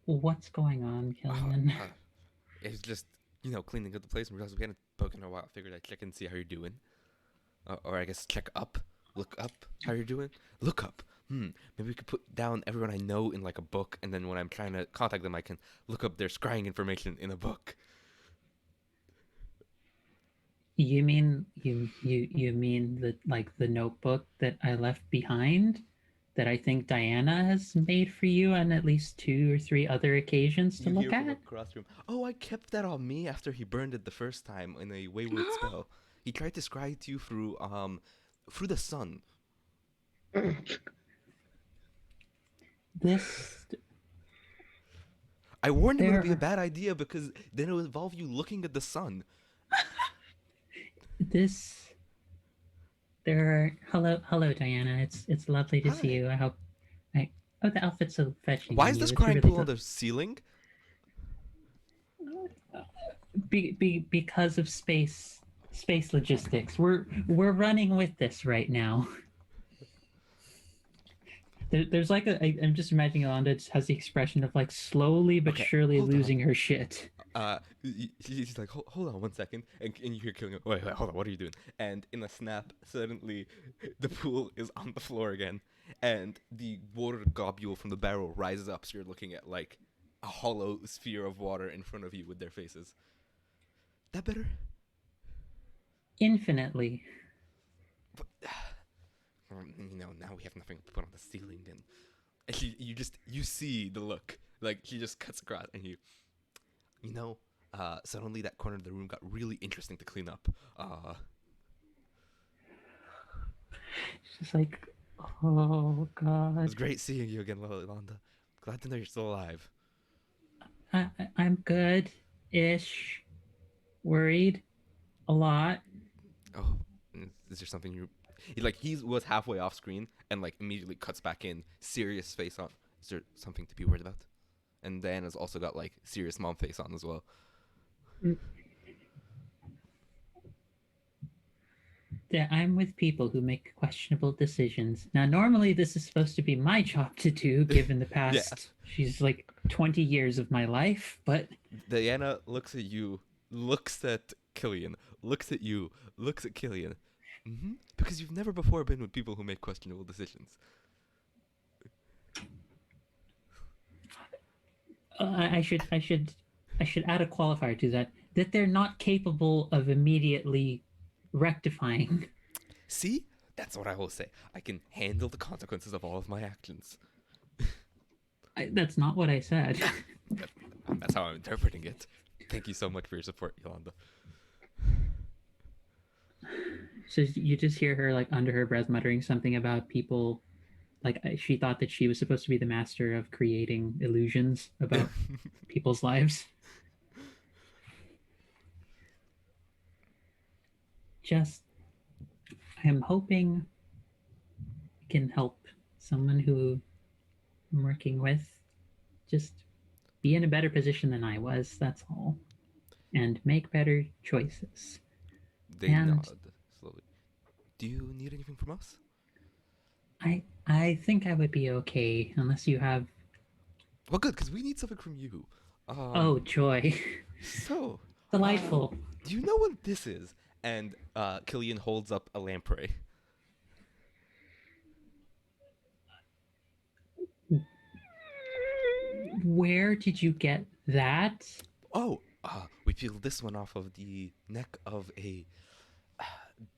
What's going on, Killian? It's just, cleaning up the place and realized we hadn't spoken in a while. I figured I'd check and see how you're doing. Or I guess check up, look up. How you're doing? Look up. Maybe we could put down everyone I know in like a book, and then when I'm trying to contact them, I can look up their scrying information in a book. You mean you mean the notebook that I left behind that I think Diana has made for you on at least 2 or 3 other occasions to You look hear from at? across the room. Oh, I kept that on me after he burned it the first time in a wayward spell. He tried to scry to you through the sun. This I warned him it would be a there bad idea because then it would involve you looking at the sun. this there are hello Diana. It's lovely to see Hi. you. I hope I oh the outfit's so fetching Why on is you. this It's crying really pool on good. the ceiling? Because of space logistics. We're running with this right now. There's like I'm just imagining Yolanda just has the expression of like slowly but Okay, surely hold on. losing her shit. She's like, hold on 1 second, and you hear killing. Wait, hold on, what are you doing? And in a snap, suddenly, the pool is on the floor again, and the water globule from the barrel rises up. So you're looking at like a hollow sphere of water in front of you with their faces. That better? Infinitely. But, now we have nothing to put on the ceiling, and you see the look. Like she just cuts across, and suddenly that corner of the room got really interesting to clean up. It's just like, oh It was god. great seeing you again, Yolanda. Glad to know you're still alive. I'm good ish. Worried a lot. Oh, is there something he was halfway off screen and like immediately cuts back in, serious face on. Is there something to be worried about? And Diana's also got like serious mom face on as well. Yeah, I'm with people who make questionable decisions. Now, normally this is supposed to be my job to do, given the past. She's like 20 years of my life, but Diana looks at you, looks at Killian, looks at you, looks at Killian. Because you've never before been with people who make questionable decisions. I should add a qualifier to that they're not capable of immediately rectifying. See? That's what I will say. I can handle the consequences of all of my actions. That's not what I said. That's how I'm interpreting it. Thank you so much for your support, Yolanda. So you just hear her like under her breath muttering something about people. Like she thought that she was supposed to be the master of creating illusions about people's lives. Just, I'm hoping I can help someone who I'm working with just be in a better position than I was, that's all. And make better choices. They And- nod slowly. Do you need anything from us? I think I would be okay unless you have. Well, good, because we need something from you. Oh, joy. So, Delightful. do you know what this is? And Killian holds up a lamprey. Where did you get that? Oh, we peeled this one off of the neck of a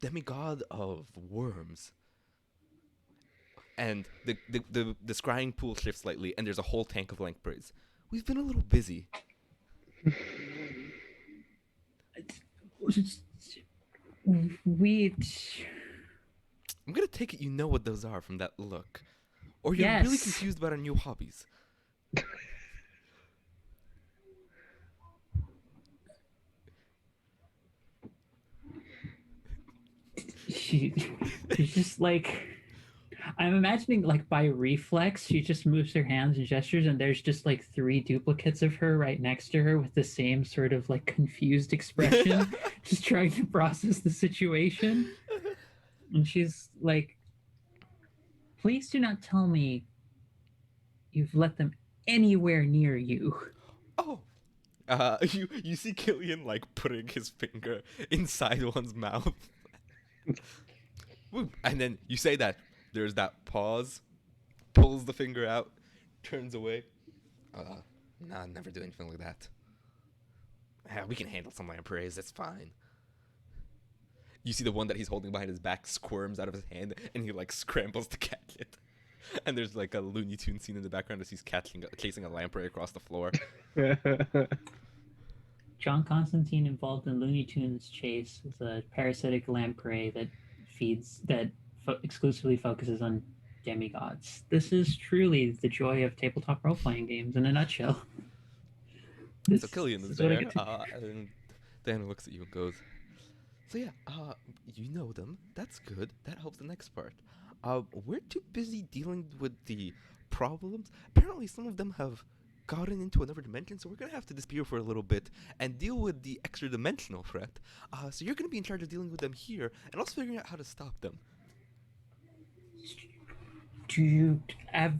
demigod of worms. And the scrying pool shifts slightly, and there's a whole tank of lampreys. We've been a little busy. We. I'm gonna take it you know what those are from that look. Or you're really Yes. confused about our new hobbies. She's just like. I'm imagining like by reflex, she just moves her hands and gestures, and there's just like 3 duplicates of her right next to her with the same sort of like confused expression, just trying to process the situation. And she's like, please do not tell me you've let them anywhere near you. Oh. You see Killian like putting his finger inside one's mouth. Whoop. And then you say that. There's that pause. Pulls the finger out. Turns away. Nah, never do anything like that. We can handle some lampreys. That's fine. You see the one that he's holding behind his back squirms out of his hand, and he like scrambles to catch it. And there's like a Looney Tunes scene in the background as he's chasing a lamprey across the floor. John Constantine involved in Looney Tunes chase is a parasitic lamprey that exclusively focuses on demigods. This is truly the joy of tabletop role-playing games in a nutshell. So Killian is there, and Dan looks at you and goes, so yeah, you know them. That's good. That helps the next part. We're too busy dealing with the problems. Apparently some of them have gotten into another dimension, so we're going to have to disappear for a little bit and deal with the extra dimensional threat. So you're going to be in charge of dealing with them here and also figuring out how to stop them. Do you have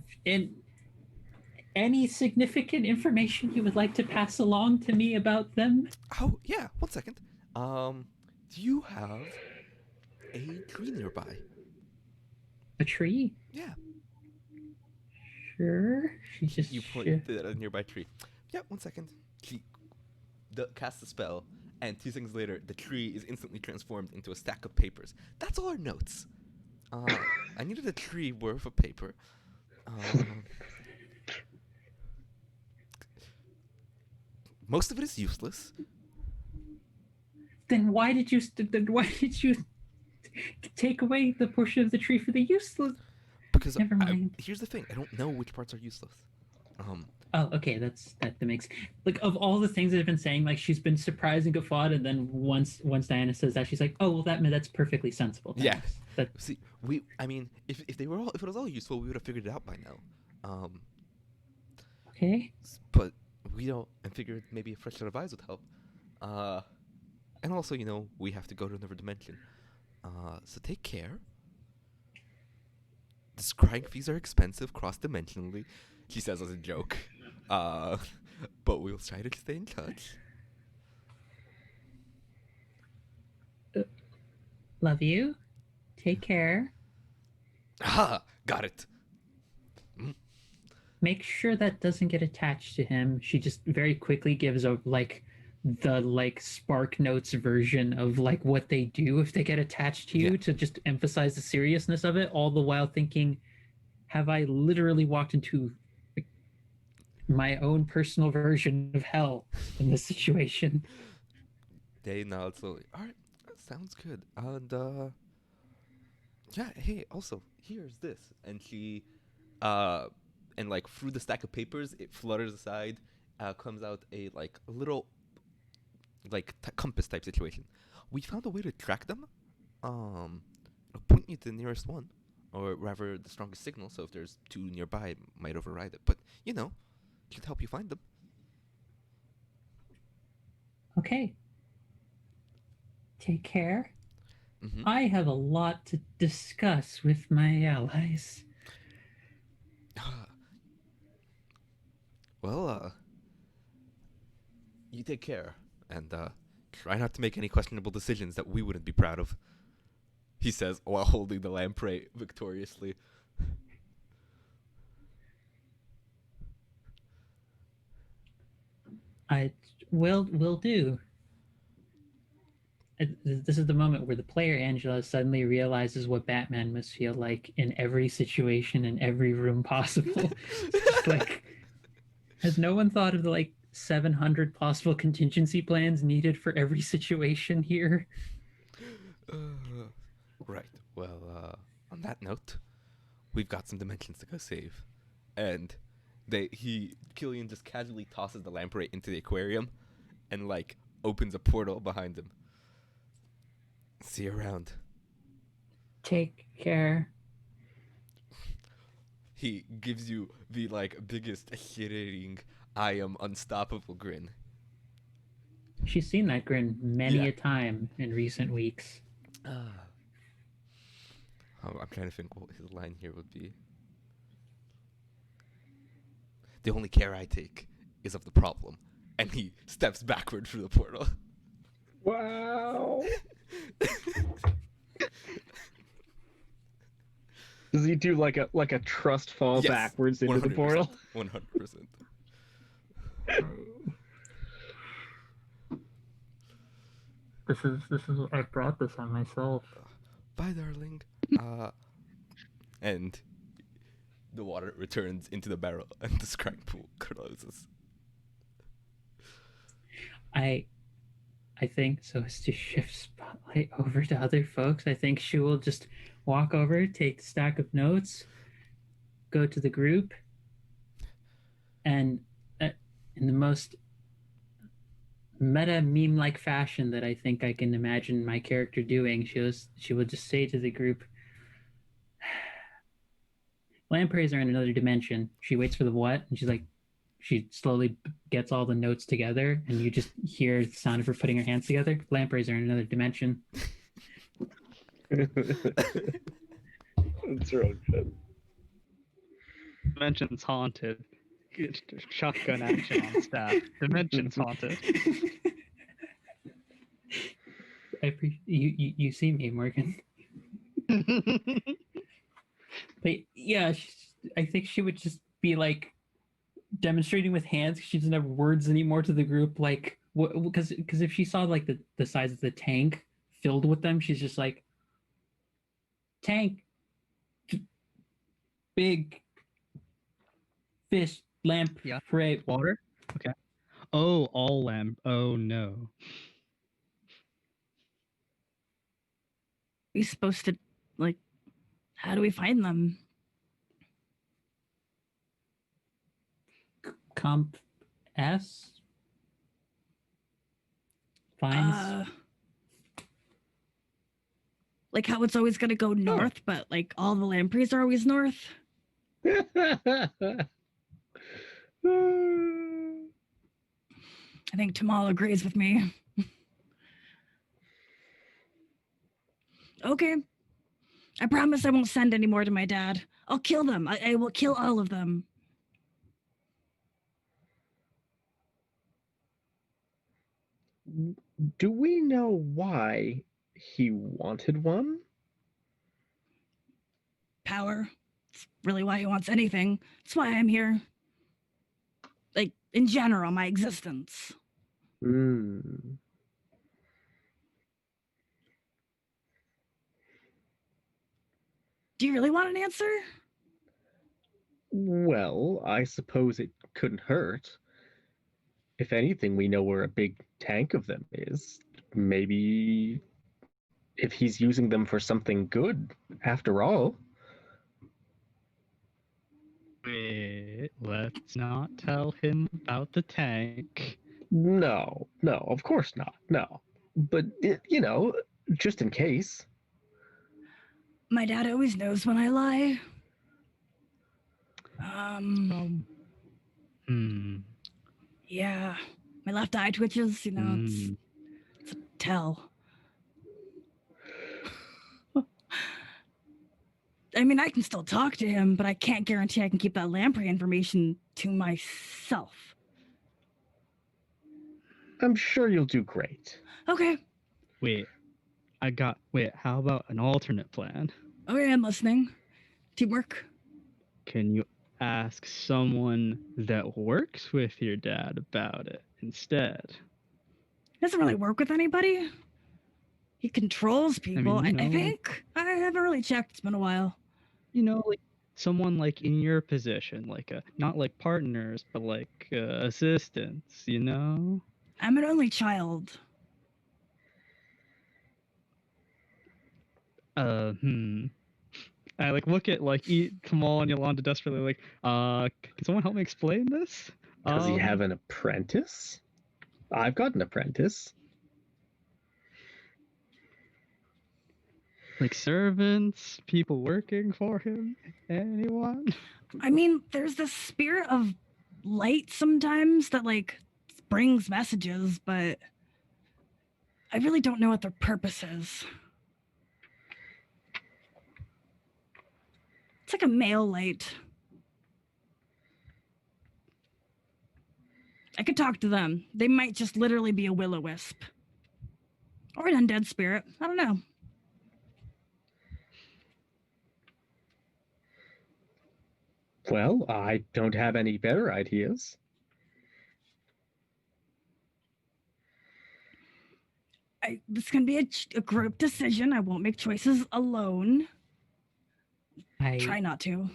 any significant information you would like to pass along to me about them? Oh, yeah. 1 second. Do you have a tree nearby? A tree? Yeah. Sure. She just... You point at a nearby tree. Yeah, 1 second. She casts a spell, and 2 seconds later, the tree is instantly transformed into a stack of papers. That's all our notes. I needed a tree worth of paper. Most of it is useless. Then why did you take away the portion of the tree for the useless? Because Never mind. Here's the thing: I don't know which parts are useless. Oh, okay. That makes, like, of all the things that I've been saying, like, she's been surprised and guffawed, and then once Diana says that, she's like, oh well, that's perfectly sensible. Yeah. Thanks. See, I mean, if it was all useful, we would have figured it out by now. Okay. But we don't, and figured maybe a fresh set of eyes would help. And also, we have to go to another dimension. So take care. The scrying fees are expensive cross-dimensionally, she says as a joke. But we'll try to stay in touch. Love you. Take care. Aha! Got it. Make sure that doesn't get attached to him. She just very quickly gives the Spark Notes version of like what they do if they get attached to you, to just emphasize the seriousness of it, all the while thinking, have I literally walked into my own personal version of hell in this situation? They nod slowly. All right, that sounds good. And yeah, hey, also, here's this. And she and like through the stack of papers, it flutters aside, comes out a little compass type situation. We found a way to track them. It'll point you to the nearest one, or rather the strongest signal, so if there's two nearby, it might override it. But, should help you find them. Okay. Take care. Mm-hmm. I have a lot to discuss with my allies. Well, you take care, and try not to make any questionable decisions that we wouldn't be proud of, he says while holding the lamprey victoriously. I will do. This is the moment where the player, Angela, suddenly realizes what Batman must feel like in every situation, in every room possible. Just like, has no one thought of the 700 possible contingency plans needed for every situation here? Right. Well, on that note, we've got some dimensions to go save, and Killian just casually tosses the lamprey into the aquarium, and opens a portal behind him. See you around. Take care. He gives you the biggest shit-eating I am unstoppable grin. She's seen that grin many a time in recent weeks. I'm trying to think what his line here would be. The only care I take is of the problem. And he steps backward through the portal. Wow. Does he do like a trust fall Yes, backwards into the portal? 100%. This is I brought this on myself. Bye, darling. And the water returns into the barrel, and the scrying pool closes. I think so as to shift spotlight over to other folks, I think she will just walk over, take the stack of notes, go to the group, and in the most meta meme-like fashion that I think I can imagine my character doing, she will just say to the group, lampreys are in another dimension. She waits for the what, and she's like, she slowly gets all the notes together, and you just hear the sound of her putting her hands together. Lampreys are in another dimension. That's real good. Dimension's haunted. Shotgun action on staff. Dimension's haunted. You see me, Morgan. But yeah, I think she would just be like demonstrating with hands. She doesn't have words anymore to the group. Like, because if she saw like the size of the tank filled with them, she's just like, tank, big fish, lamp, Yeah. prey, Water? Okay. Oh, all lamp. Oh no. We supposed to, like, how do we find them? comp S finds. Like how it's always gonna go north, but like all the lampreys are always north. I think Tamal agrees with me. Okay. I promise I won't send any more to my dad. I'll kill them. I will kill all of them. Do we know why he wanted one? Power. It's really why he wants anything. It's why I'm here. Like, in general, my existence. Hmm. Do you really want an answer? Well, I suppose it couldn't hurt. If anything, we know where a big tank of them is. Maybe if he's using them for something good, after all. Wait, let's not tell him about the tank. No, of course not. No. But, just in case. My dad always knows when I lie. Yeah. My left eye twitches, it's a tell. I mean, I can still talk to him, but I can't guarantee I can keep that lamprey information to myself. I'm sure you'll do great. Okay. Wait, how about an alternate plan? Okay, I'm listening. Teamwork. Can you ask someone that works with your dad about it instead? He doesn't really work with anybody. He controls people, I think. I haven't really checked. It's been a while. Like someone like in your position, like not like partners, but like assistants, I'm an only child. I look at Kamal and Yolanda desperately like, can someone help me explain this? Does he have an apprentice? I've got an apprentice. Like servants, people working for him, anyone? I mean, there's this spirit of light sometimes that brings messages, but I really don't know what their purpose is. It's like a male light. I could talk to them. They might just literally be a will-o-wisp. Or an undead spirit. I don't know. Well, I don't have any better ideas. This can be a group decision. I won't make choices alone. Try not to.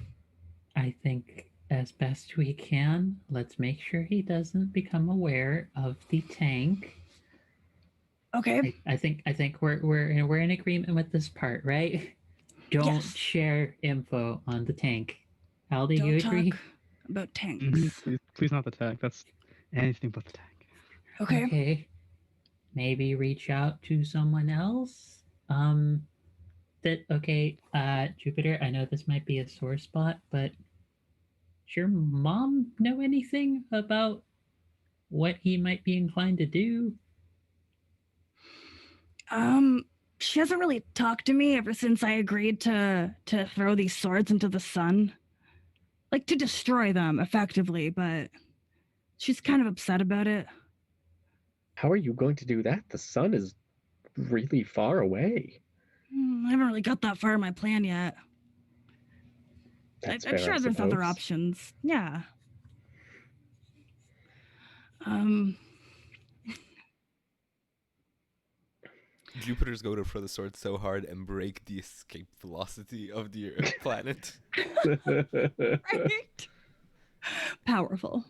I think as best we can, let's make sure he doesn't become aware of the tank. Okay. I think we're in agreement with this part, right? Don't Yes. share info on the tank. Al, do Don't you talk agree? about tanks. Please not the tank. That's anything but the tank. Okay. Okay. Maybe reach out to someone else. Jupiter, I know this might be a sore spot, but does your mom know anything about what he might be inclined to do? She hasn't really talked to me ever since I agreed to throw these swords into the sun. Like to destroy them effectively, but she's kind of upset about it. How are you going to do that? The sun is really far away. I haven't really got that far in my plan yet. That's I'm fair, sure I there's other suppose. options. Yeah. Jupiter's going to throw the sword so hard and break the escape velocity of the planet. Right? Powerful.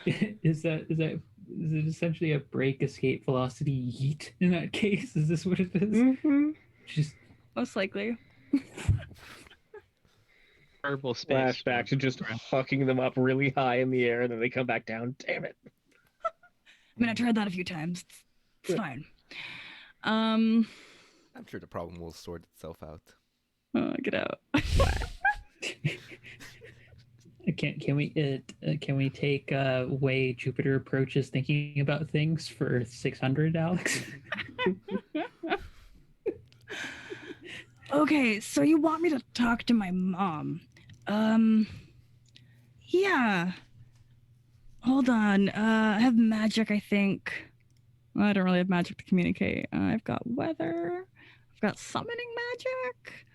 Is it essentially a break escape velocity yeet in that case? Is this what it is? Mm-hmm. Just Most likely. Purple space. Flashback to just hucking them up really high in the air, and then they come back down. Damn it. I mean, I tried that a few times. It's fine. I'm sure the problem will sort itself out. Oh, get out. can we take way Jupiter approaches thinking about things for 600, Alex? Okay, so you want me to talk to my mom? Yeah. Hold on. I have magic, I think. Well, I don't really have magic to communicate. I've got weather. I've got summoning magic.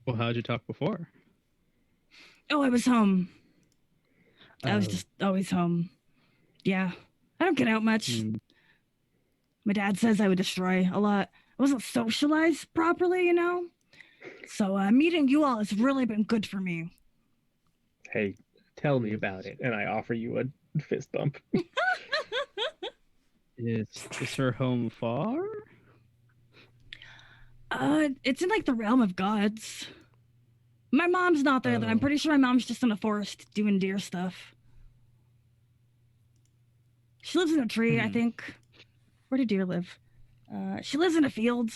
Well, how'd you talk before? Oh, I was home. I was just always home. Yeah. I don't get out much. My dad says I would destroy a lot. I wasn't socialized properly, you know? So meeting you all has really been good for me. Hey, tell me about it, and I offer you a fist bump. Is her home far? It's in like the realm of gods. My mom's not there, though. I'm pretty sure my mom's just in the forest doing deer stuff. She lives in a tree, I think. Where do deer live? She lives in a field.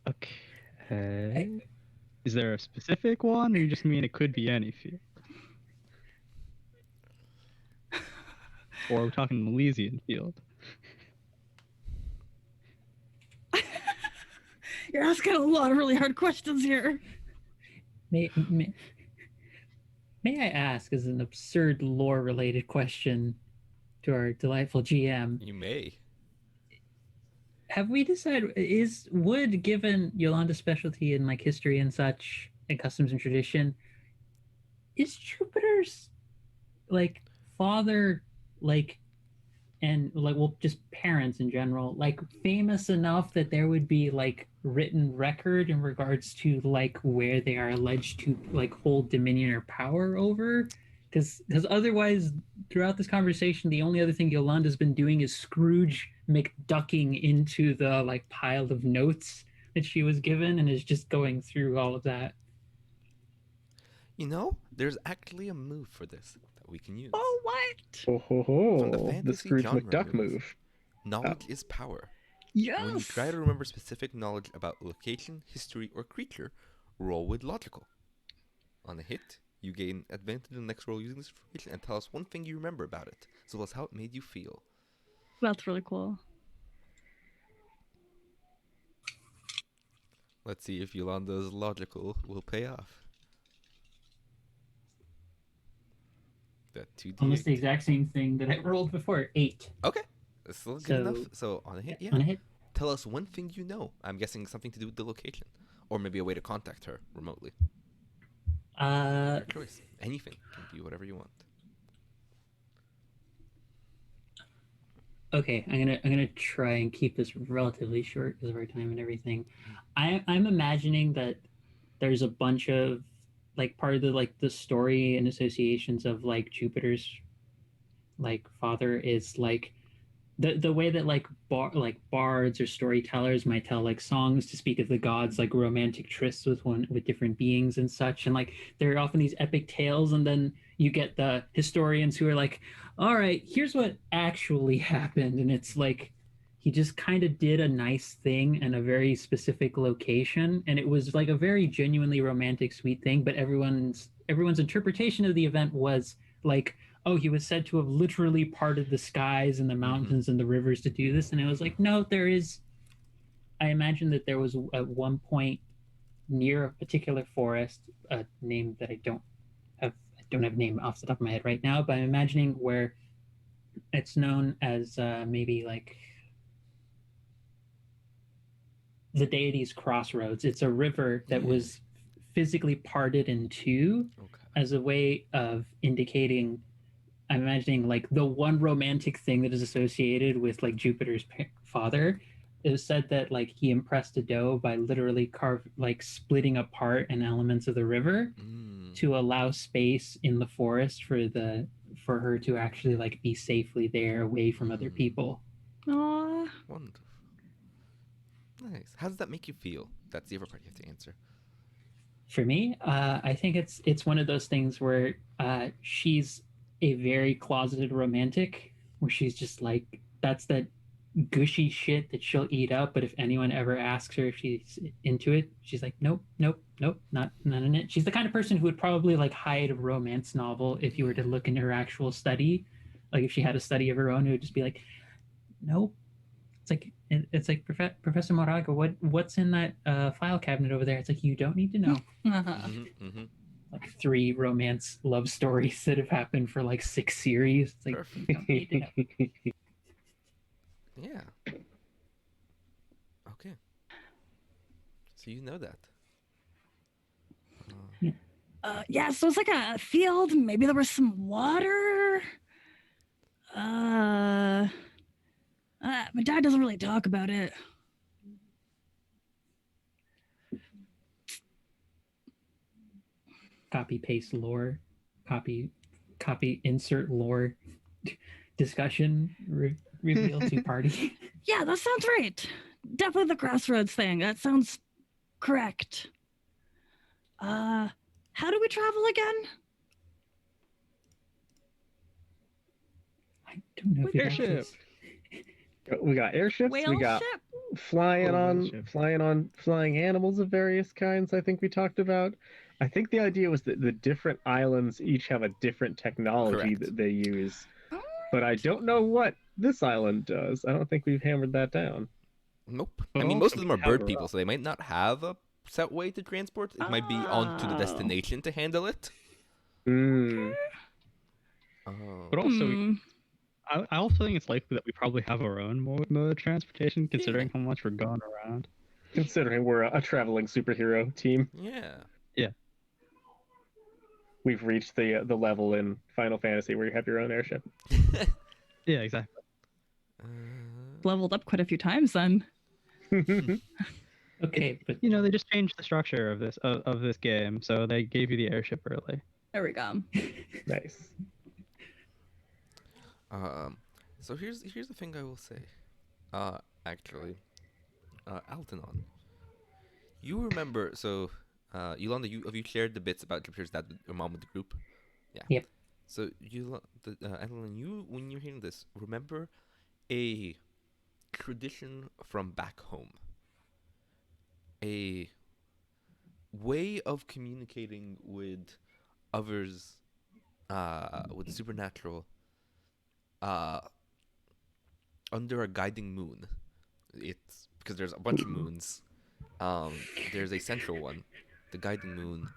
Okay. Is there a specific one, or you just mean it could be any field? Or are we talking Elysian field? You're asking a lot of really hard questions here. May I ask, as an absurd lore-related question to our delightful GM? You may. Have we decided, would, given Yolanda's specialty in like history and such, and customs and tradition, is Jupiter's like father like, and like, well, just parents in general, like famous enough that there would be like written record in regards to like where they are alleged to like hold dominion or power over? Because otherwise, throughout this conversation, the only other thing Yolanda's been doing is Scrooge McDucking into the like pile of notes that she was given, and is just going through all of that. You know, there's actually a move for this that we can use. Oh, what? Oh ho ho! From the The fantasy Scrooge genre McDuck move. Knowledge is power. Yes. When you try to remember specific knowledge about location, history, or creature, roll with logical. On a hit, you gain advantage in the next roll using this information and tell us one thing you remember about it, as well as how it made you feel. That's really cool. Let's see if Yolanda's logical will pay off. That 2d8. Almost the exact same thing that I rolled before. 8. Okay, that's still good enough. So on a hit, yeah. On a hit. Tell us one thing you know. I'm guessing something to do with the location, or maybe a way to contact her remotely. Your choice. Anything can be whatever you want. Okay, I'm gonna try and keep this relatively short because of our time and everything. I'm imagining that there's a bunch of like part of the like the story and associations of like Jupiter's like father is like the way that like bards or storytellers might tell like songs to speak of the gods, like romantic trysts with different beings and such, and like there are often these epic tales, and then you get the historians who are like, all right, here's what actually happened, and it's like he just kind of did a nice thing in a very specific location, and it was like a very genuinely romantic sweet thing, but everyone's interpretation of the event was like, oh, he was said to have literally parted the skies and the mountains and the rivers to do this. And it was like, no, there is. I imagine that there was at one point near a particular forest, a name that I don't have a name off the top of my head right now, but I'm imagining where it's known as maybe like the deity's crossroads. It's a river that was physically parted in two as a way of indicating. I'm imagining like the one romantic thing that is associated with like Jupiter's father. It was said that like he impressed a doe by literally splitting apart an elements of the river to allow space in the forest for her to actually like be safely there away from other people. Aww. Wonderful. Nice. How does that make you feel? That's the other part you have to answer. For me, I think it's one of those things where she's a very closeted romantic, where she's just like, that's that gushy shit that she'll eat up, but if anyone ever asks her if she's into it, she's like, nope, not in it. She's the kind of person who would probably like hide a romance novel if you were to look in her actual study. Like if she had a study of her own, it would just be like, nope. It's like Professor Moraga, what's in that file cabinet over there? It's like, you don't need to know. Like 3 romance love stories that have happened for like 6 series. It's like, you don't need to know. Yeah. Okay. So you know that. Yeah, so it's like a field. Maybe there was some water. My dad doesn't really talk about it. Copy paste lore, copy insert lore discussion reveal to party. Yeah, that sounds right. Definitely the crossroads thing. That sounds correct. How do we travel again? I don't know if Airship. We got airships. Whale we got ship? flying animals of various kinds. I think we talked about. I think the idea was that the different islands each have a different technology that they use, but I don't know what this island does. I don't think we've hammered that down. Nope. I mean, most of them are bird people, so they might not have a set way to transport. It might be on to the destination to handle it. But also, I also think it's likely that we probably have our own mode of transportation, considering how much we're going around. Considering we're a traveling superhero team. Yeah. We've reached the level in Final Fantasy where you have your own airship. Yeah, exactly. Leveled up quite a few times then. Okay, but they just changed the structure of this game, so they gave you the airship early. There we go. Nice. So here's the thing I will say. Actually, Altanon, you remember? So, Yolanda, have you shared the bits about Jupiter's dad with your mom with the group? Yeah. Yep. So Altanon, when you're hearing this, remember a tradition from back home. A way of communicating with others, with the supernatural, under a guiding moon. It's because there's a bunch of moons. There's a central one, the guiding moon,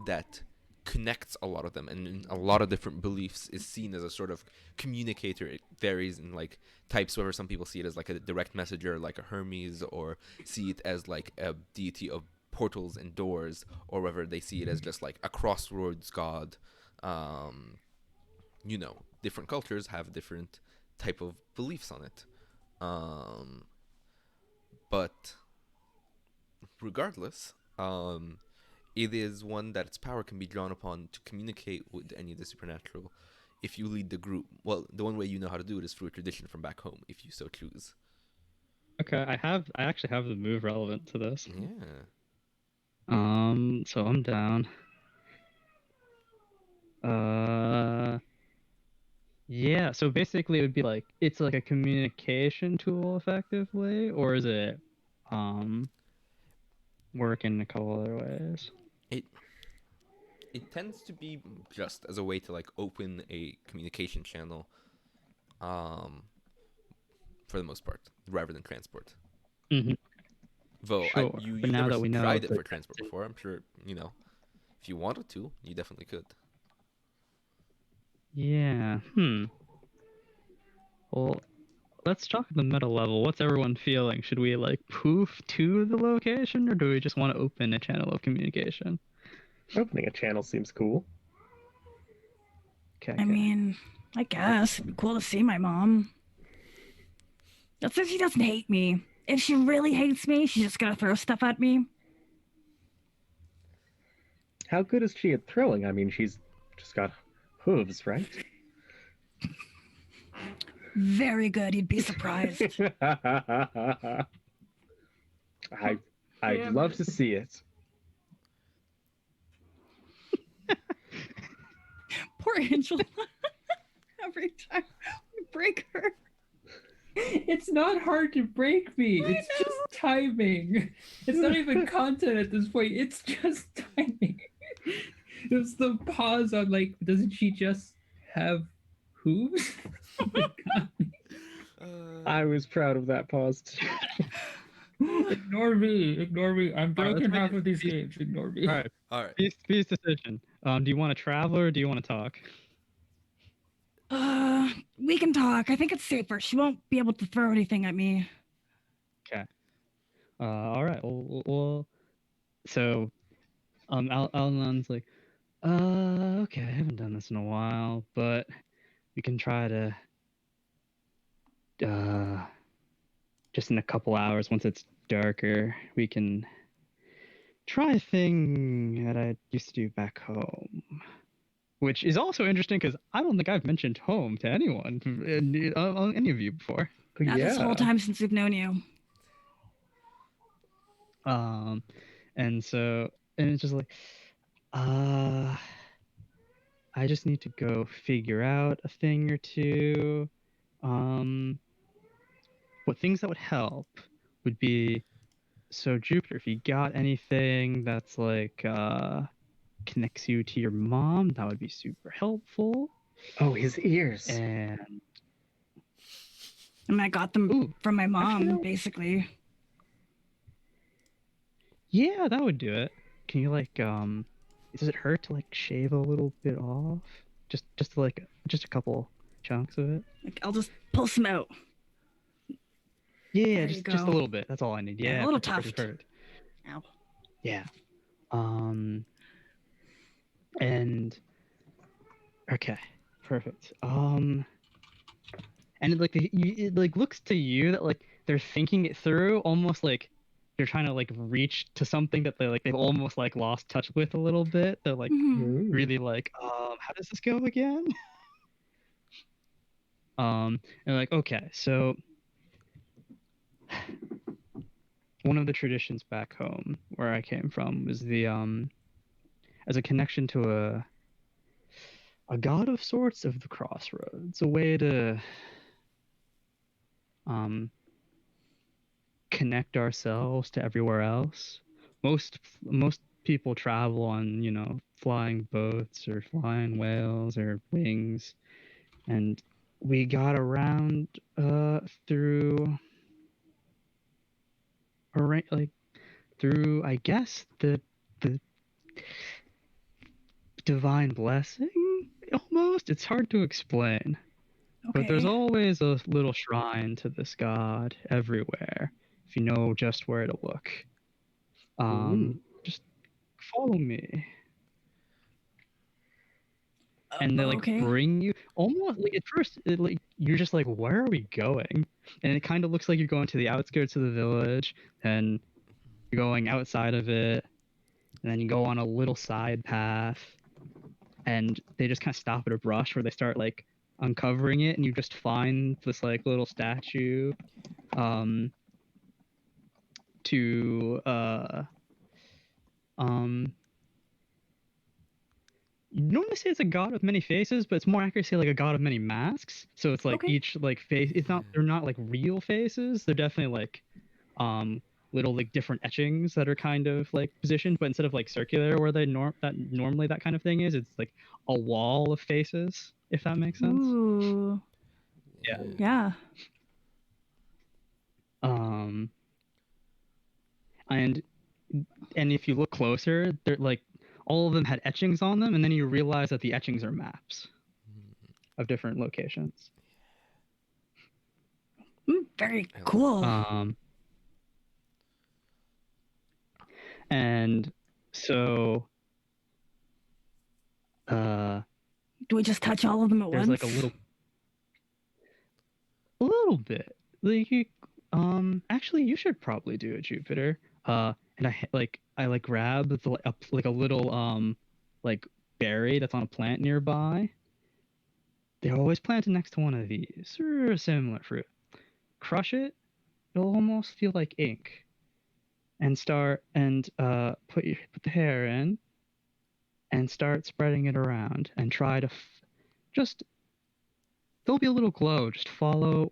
that connects a lot of them, and in a lot of different beliefs is seen as a sort of communicator. It varies in like types, whether some people see it as like a direct messenger like a Hermes, or see it as like a deity of portals and doors, or whether they see it as just like a crossroads god. You know, different cultures have different type of beliefs on it. But regardless, it is one that its power can be drawn upon to communicate with any of the supernatural if you lead the group. Well, the one way you know how to do it is through a tradition from back home, if you so choose. Okay, I actually have the move relevant to this. Yeah. So I'm down. Yeah, so basically it would be like it's like a communication tool effectively, or is it work in a couple other ways? It tends to be just as a way to like open a communication channel, for the most part, rather than transport. Mm-hmm. Though Sure. you But now never that we know tried it the for transport before. I'm sure, you know, if you wanted to, you definitely could. Yeah. Well, let's talk at the meta level. What's everyone feeling? Should we like poof to the location, or do we just want to open a channel of communication? Opening a channel seems cool. Okay. I mean, I guess it'd be cool to see my mom. That's if she doesn't hate me. If she really hates me, she's just gonna throw stuff at me. How good is she at throwing? I mean, she's just got hooves, right? Very good. You'd be surprised. I'd love to see it. Poor Angela. Every time we break her. It's not hard to break me. It's just timing. It's not even content at this point. It's just timing. It's the pause on like, doesn't she just have hooves? I was proud of that pause too. Ignore me. Ignore me. I'm broken half of these games. Ignore me. All All right. Beast decision. Do you want to travel or do you want to talk? We can talk. I think it's safer. She won't be able to throw anything at me. Okay. All right. Well, so, Al-Anon's like, okay, I haven't done this in a while, but we can try to, just in a couple hours, once it's darker, we can try a thing that I used to do back home. Which is also interesting because I don't think I've mentioned home to anyone, any of you before. Not this whole time since we've known you. And it's just like, I just need to go figure out a thing or two. What things that would help would be, so Jupiter, if you got anything that's like, connects you to your mom, that would be super helpful. Oh, his ears. And I got them from my mom, basically. Yeah, that would do it. Can you like does it hurt to like shave a little bit off? Just a couple chunks of it? Like, I'll just pull some out. Yeah, just a little bit. That's all I need. Yeah, a little tuft. Ow. Yeah. And okay, perfect. And it like looks to you that like they're thinking it through, almost like they're trying to like reach to something that they've almost like lost touch with a little bit. They're like really like, how does this go again? And like, okay, so one of the traditions back home where I came from was the as a connection to a god of sorts of the crossroads, a way to connect ourselves to everywhere else. Most people travel on, you know, flying boats or flying whales or wings, and we got around through I guess the divine blessing, almost. It's hard to explain. Okay. But there's always a little shrine to this god everywhere, if you know just where to look. Just follow me. And they like Okay. bring you almost like at first like you're just like, where are we going? And it kind of looks like you're going to the outskirts of the village, and you're going outside of it, and then you go on a little side path, and they just kind of stop at a brush where they start like uncovering it, and you just find this like little statue to you normally say it's a god of many faces, but it's more accurate to say like a god of many masks. So it's like Okay. each like face, it's not, they're not like real faces, they're definitely like little like different etchings that are kind of like positioned, but instead of like circular where they normally that kind of thing is, it's like a wall of faces, if that makes sense. Ooh. Yeah. Yeah. And if you look closer, they're like all of them had etchings on them, and then you realize that the etchings are maps of different locations. Very cool. And so Do we just touch all of them at there's once? like a little bit. Like you, actually, you should probably do it, Jupiter. And I grab like a little like berry that's on a plant nearby. They're always planted next to one of these or a similar fruit. Crush it, it'll almost feel like ink. And start and put the hair in, and start spreading it around, and try to just. There'll be a little glow. Just follow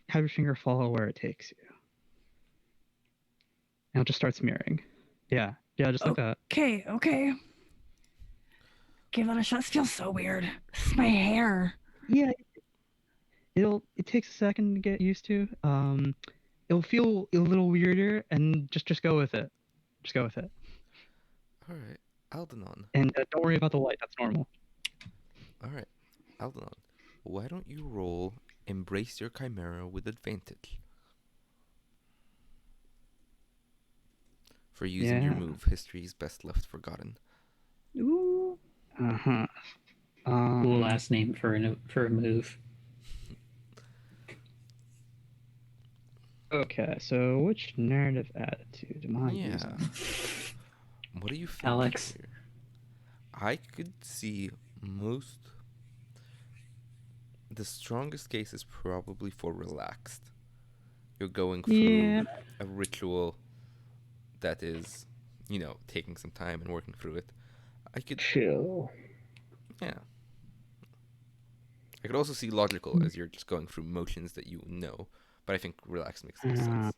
have your finger follow where it takes you. And it'll just start smearing. Yeah, just like that. Okay. Give that a shot. This feels so weird. This is my hair. Yeah, it takes a second to get used to. It'll feel a little weirder, and just go with it. Just go with it. All right, Aldenon. And don't worry about the light. That's normal. All right, Aldenon. Why don't you roll Embrace Your Chimera with advantage for using your move, History's Best Left Forgotten. Ooh. Cool last name for a move. Okay, so which narrative attitude am I Yeah. using? What do you think Alex. here? I could see the strongest case is probably for relaxed. You're going through a ritual that is, taking some time and working through it. I could Chill. Yeah. I could also see logical as you're just going through motions that you know, but I think relaxed makes more sense.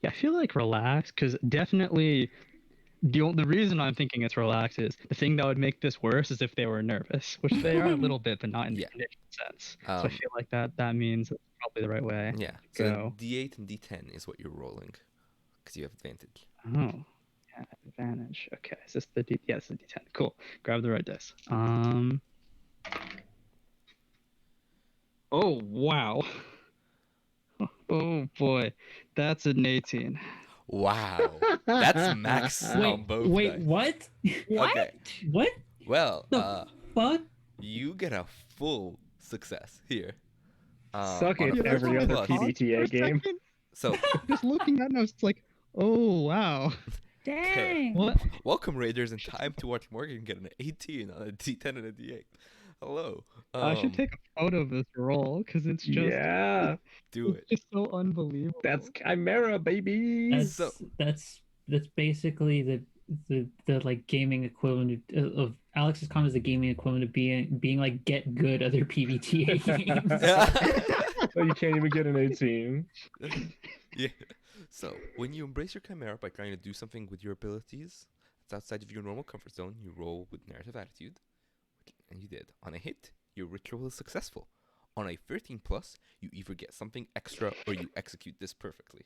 Yeah, I feel like relaxed, because definitely the reason I'm thinking it's relaxed is the thing that would make this worse is if they were nervous, which they are a little bit, but not in the conditioned sense. So I feel like that means it's probably the right way. Yeah. So then D8 and D10 is what you're rolling, because you have advantage. Oh, yeah, advantage. Okay, is this the D? Yeah, it's the D10. Cool. Grab the right dice. Oh wow. Oh boy, that's an 18. Wow. That's max on both Wait, dice. what? Okay. What? Well, The fuck? you get a full success here. Suck on it, a every 14 other plus. PBTA game. So, Just looking at it, I was like, oh wow. Dang. What? welcome Raiders in time to watch Morgan get an 18 on a D10 and a D8. Hello. I should take a photo of this roll, because it's just Do it's it. just so unbelievable. That's Chimera, baby. That's basically the like gaming equivalent of Alex's comment is the gaming equivalent of being like get good other PBTA games. Oh, you can't even get an 18. Yeah. So, when you embrace your chimera by trying to do something with your abilities that's outside of your normal comfort zone, you roll with narrative attitude, and you did. On a hit, your ritual is successful. On a 13 plus, you either get something extra or you execute this perfectly.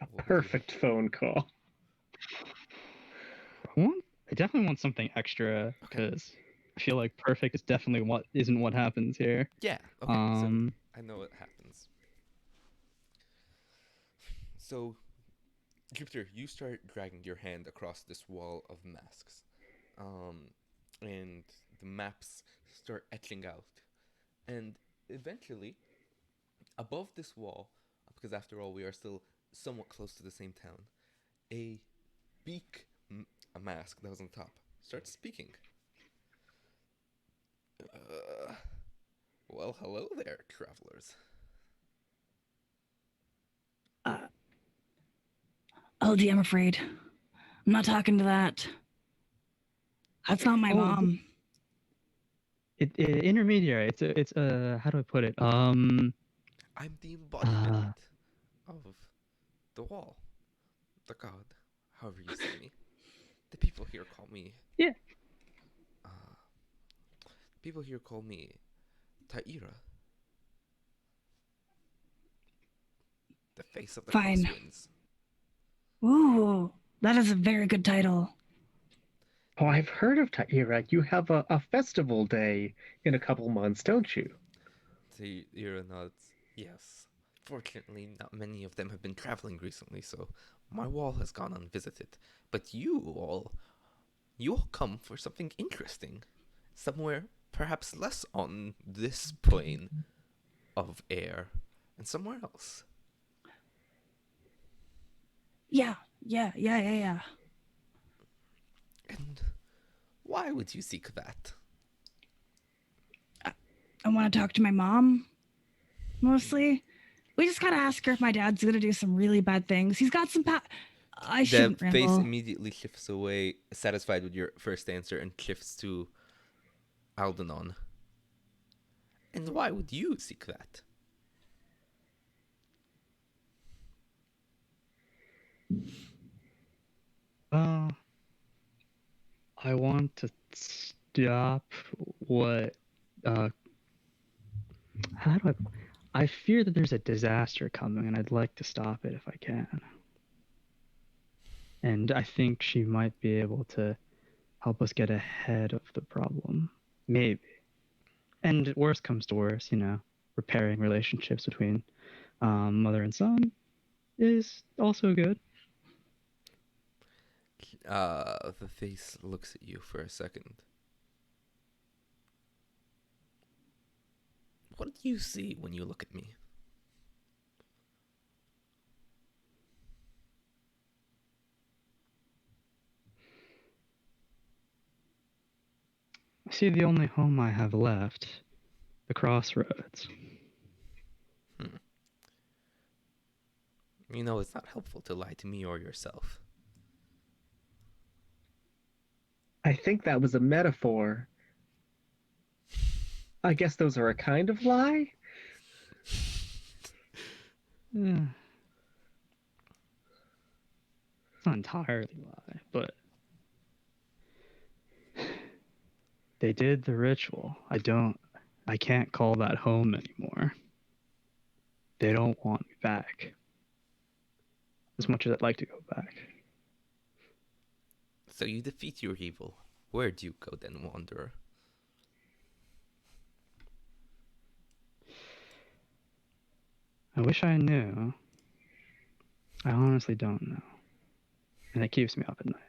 A perfect phone call. I want I definitely want something extra Okay. because I feel like perfect is definitely what isn't what happens here. Yeah. Okay. So Um, I know what happens. So Jupiter, you start dragging your hand across this wall of masks, um, and the maps start etching out, and eventually, above this wall, because after all, we are still somewhat close to the same town, a beak, a mask that was on top, starts speaking. Uh, well, hello there, travelers. Uh, LG, I'm afraid. I'm not talking to that. That's not my Oh, mom. intermediary. It's how do I put it? I'm the embodiment Uh, of the wall, the god, however you see me. The people here call me. yeah. Uh, people here call me Taira, the face of the Fine. crosswinds. Ooh, that is a very good title. Oh, I've heard of Taira. You have a festival day in a couple months, don't you? Taira nods. Yes. Fortunately, not many of them have been traveling recently, so my wall has gone unvisited. But you all come for something interesting. Somewhere perhaps less on this plane of air, and somewhere else. Yeah. And why would you seek that? I want to talk to my mom, mostly. We just gotta ask her if my dad's gonna do some really bad things. He's got some I The shouldn't face ramble. immediately shifts away, satisfied with your first answer, and shifts to Aldenon. And why would you seek that? Uh, I want to stop what. Uh, how do I fear that there's a disaster coming, and I'd like to stop it if I can. And I think she might be able to help us get ahead of the problem. Maybe. And worst comes to worst, repairing relationships between mother and son is also good. The face looks at you for a second. What do you see when you look at me? I see the only home I have left, the crossroads. You know, it's not helpful to lie to me or yourself. I think that was a metaphor. I guess those are a kind of lie? Yeah. It's not entirely a lie, but they did the ritual. I can't call that home anymore. They don't want me back. As much as I'd like to go back. So you defeat your evil. Where do you go then, wanderer? I wish I knew. I honestly don't know. And it keeps me up at night.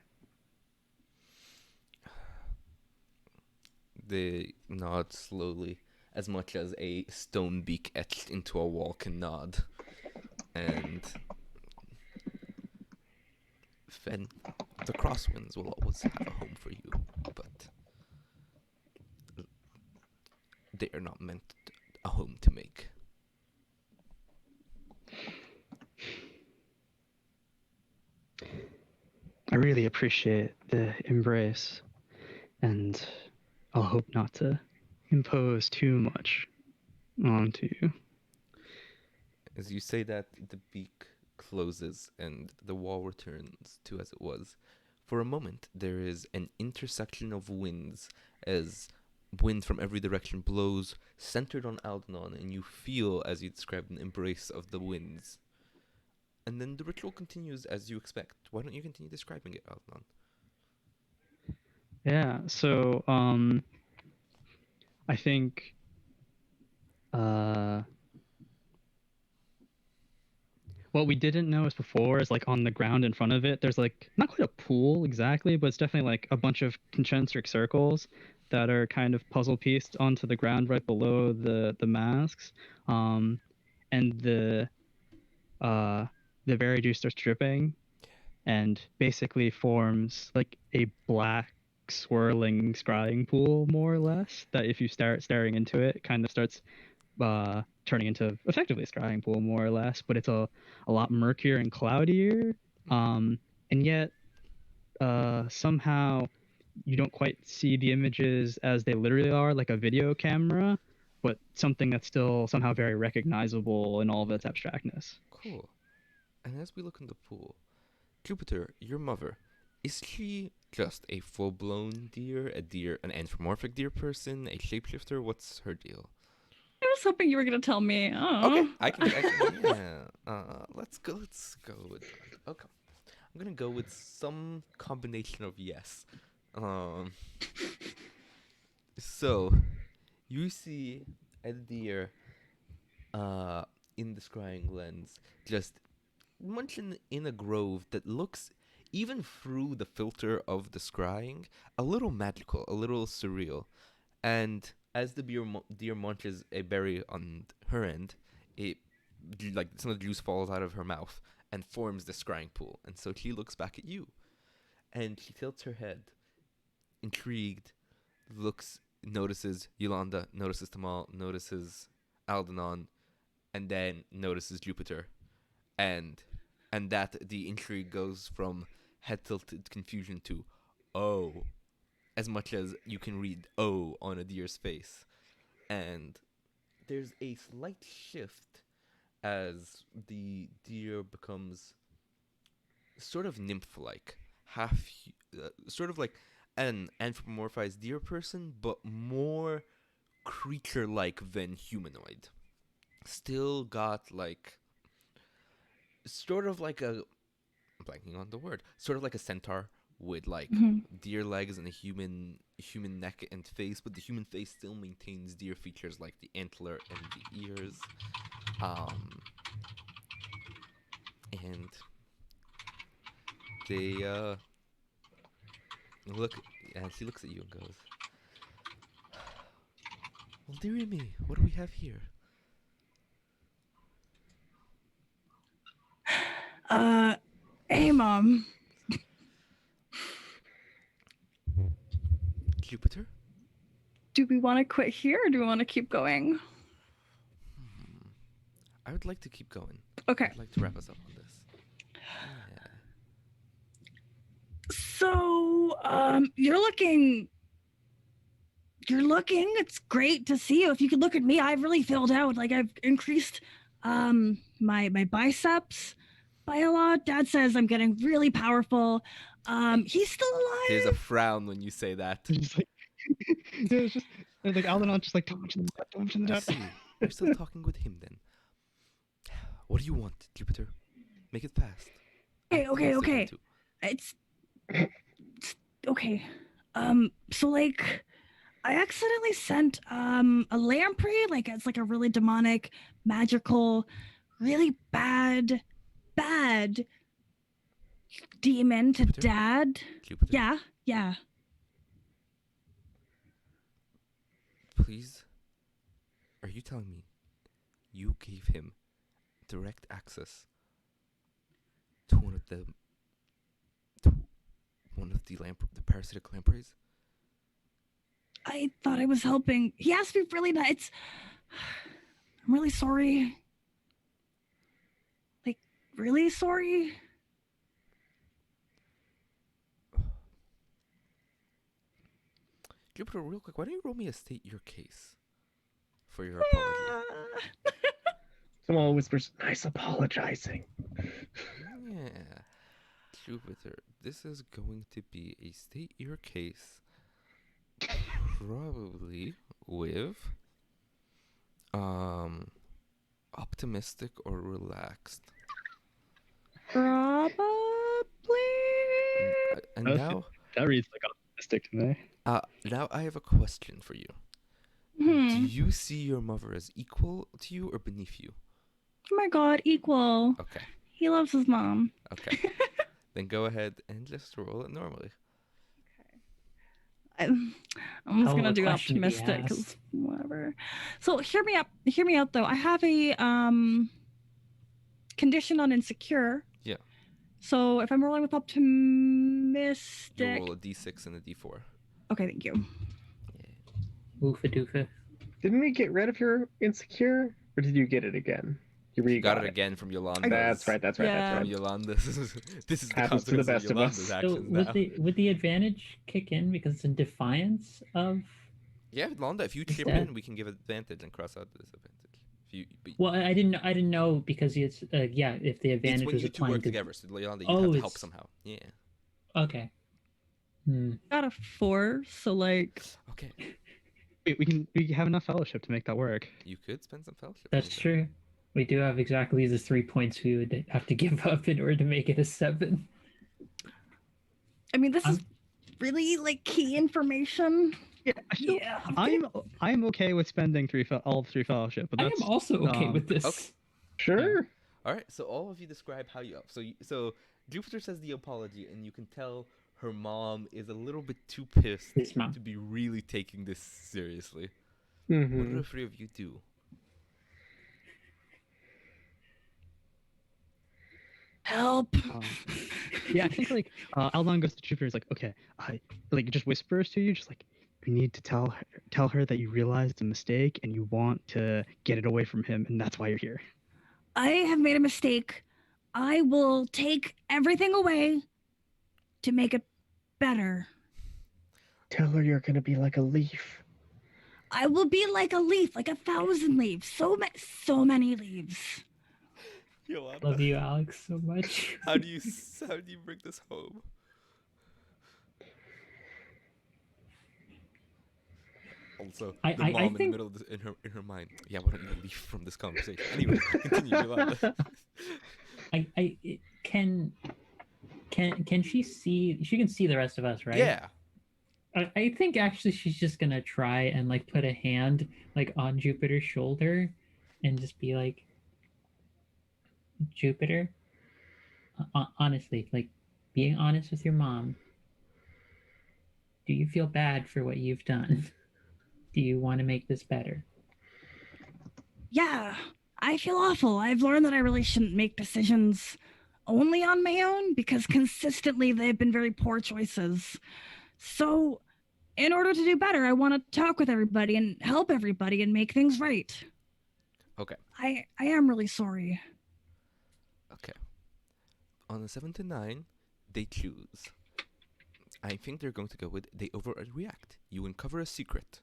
They nod slowly, as much as a stone beak etched into a wall can nod. And then the crosswinds will always have a home for you, but they are not meant a home to make. I really appreciate the embrace, and I'll hope not to impose too much onto you. As you say that, the beak closes and the wall returns to as it was. For a moment, there is an intersection of winds as wind from every direction blows, centered on Aldenon, and you feel, as you described, an embrace of the winds. And then the ritual continues as you expect. Why don't you continue describing it, Aldenon? Yeah. So I think uh what we didn't notice before is like on the ground in front of it, there's like not quite a pool exactly, but it's definitely like a bunch of concentric circles that are kind of puzzle pieced onto the ground right below the masks. And uh the berry juice starts dripping and basically forms like a black swirling scrying pool more or less that if you start staring into it, it kind of starts turning into effectively a scrying pool more or less, but it's a lot murkier and cloudier. And yet somehow you don't quite see the images as they literally are, like a video camera, but something that's still somehow very recognizable in all of its abstractness. Cool. And as we look in the pool, Jupiter, your mother, is she just a full-blown deer, an anthropomorphic deer person, a shapeshifter? What's her deal? I was hoping you were gonna tell me. Oh. Okay, I can yeah. Let's go with that. Okay. I'm gonna go with some combination of yes. So you see a deer in the scrying lens just munching in a grove that looks, even through the filter of the scrying, a little magical, a little surreal. And as the deer munches a berry on her end, it, like, some of the juice falls out of her mouth and forms the scrying pool. And so she looks back at you, and she tilts her head, intrigued, notices Yolanda, notices Tamal, notices Aldenon, and then notices Jupiter. And that the intrigue goes from head tilted confusion to, oh, as much as you can read "oh" on a deer's face. And there's a slight shift as the deer becomes sort of nymph-like, sort of like an anthropomorphized deer person, but more creature-like than humanoid. Still got like, sort of like a, I'm blanking on the word, sort of like a centaur with like Mhm. deer legs and a human neck and face, but the human face still maintains deer features like the antler and the ears. And they look, and she looks at you and goes, "Well, dearie me, what do we have here?" Hey, Mom. Jupiter? Do we want to quit here or do we want to keep going? I would like to keep going. Okay. I'd like to wrap us up on this. Yeah. So, you're looking. It's great to see you. If you could look at me, I've really filled out. Like, I've increased my biceps by a lot. Dad says I'm getting really powerful. He's still alive. There's a frown when you say that. Just like, yeah, it's just like Aldenon's just like, don't mention that, don't mention I that. see. You're still talking with him then. What do you want, Jupiter? Make it fast. Okay. It's okay. So like I accidentally sent a lamprey, like it's like a really demonic, magical, really bad demon to Jupiter? Dad. Jupiter? Yeah. Please? Are you telling me you gave him direct access to one of the parasitic lampreys? I thought I was helping. He asked me really nice. I'm really sorry. Like, really sorry? Jupiter, real quick, why don't you roll me a state your case for your apology? Someone whispers, "Nice apologizing." Yeah. Jupiter, this is going to be a state your case, probably with optimistic or relaxed. Probably. And Okay. now That reads like stick to me. Now I have a question for you. Do Hmm. you see your mother as equal to you or beneath you? Oh my god, equal. Okay. He loves his mom. Okay. Then go ahead and just roll it normally. I'm just Hell of gonna a do question to be optimistic, asked. 'cause whatever. So hear me out. Hear me out though. I have a condition on insecure. Yeah. So if I'm rolling with You optimistic, roll a d6 and a d4. okay, thank you. Oofa doofa. Didn't we get rid of your insecure, or did you get it again? You Got it again from Yolanda. That's right. That's right. Yeah. That's From right. Yolanda. This is the Happens to the consequence best of of us. Yolanda's So actions now. would the advantage kick in because it's in defiance of? Yeah, Yolanda, if you chip that- in, we can give advantage and cross out the disadvantage. But Well, I didn't know because it's yeah. If the it's advantage when was you two applying work to. together, so Yolanda, you'd Oh, have to help it's- somehow. Yeah. Okay. Hmm. Got a 4, so like Okay. We have enough fellowship to make that work. You could spend some fellowship. That's anytime. true. We do have exactly the 3 points we would have to give up in order to make it a 7. I mean this is I'm- really like key information. Yeah, Yeah, I'm okay with spending all 3 fellowship, but I that's am also okay with this. okay. Sure. All right. So all of you describe how you. So Jupiter says the apology, and you can tell her mom is a little bit too pissed His mom. to be really taking this seriously. What do Mm-hmm. the 3 of you do? Help. yeah. I think like Aldon goes to Jupiter. Is like, okay, I like just whispers to you, just like you need to tell her that you realized the mistake and you want to get it away from him, and that's why you're here. I have made a mistake. I will take everything away to make it better. Tell her you're gonna be like a leaf. I will be like a leaf, like 1,000 leaves. So many leaves. Yolanda, Love you, Alex, so much. how do you bring this home? Also, I- the I mom in the think- middle of this, in her mind. Yeah, why don't you leave from this conversation? Anyway, continue, Yolanda. Can she see? She can see the rest of us, right? Yeah. I think actually she's just gonna try and like put a hand like on Jupiter's shoulder, and just be like, Jupiter, honestly, like being honest with your mom. Do you feel bad for what you've done? Do you want to make this better? Yeah, I feel awful. I've learned that I really shouldn't make decisions only on my own because consistently they've been very poor choices. So, in order to do better, I want to talk with everybody and help everybody and make things right. Okay. I am really sorry. Okay. On a 7 to 9, they choose. I think they're going to go with they overreact. You uncover a secret.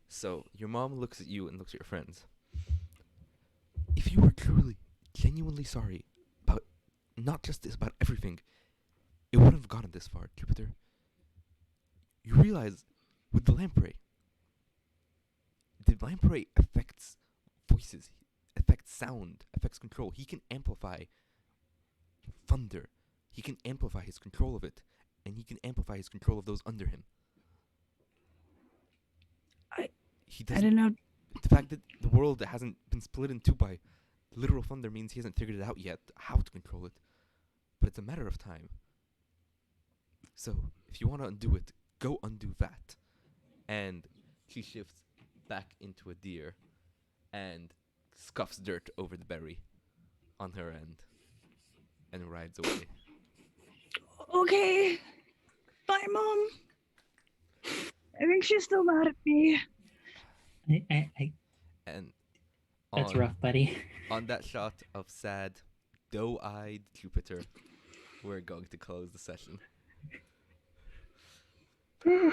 So your mom looks at you and looks at your friends. If you were truly, genuinely sorry about not just this, about everything, it wouldn't have gotten this far, Jupiter. You realize with the lamprey affects voices, affects sound, affects control. He can amplify thunder. He can amplify his control of it, and he can amplify his control of those under him. He I doesn't. didn't know. The fact that the world hasn't been split in two by literal thunder means he hasn't figured it out yet how to control it. But it's a matter of time. So, if you want to undo it, go undo that. And she shifts back into a deer and scuffs dirt over the berry on her end and rides away. Okay. Bye, Mom. I think she's still mad at me. And That's on, rough, buddy. on that shot of sad, doe-eyed Jupiter, we're going to close the session. I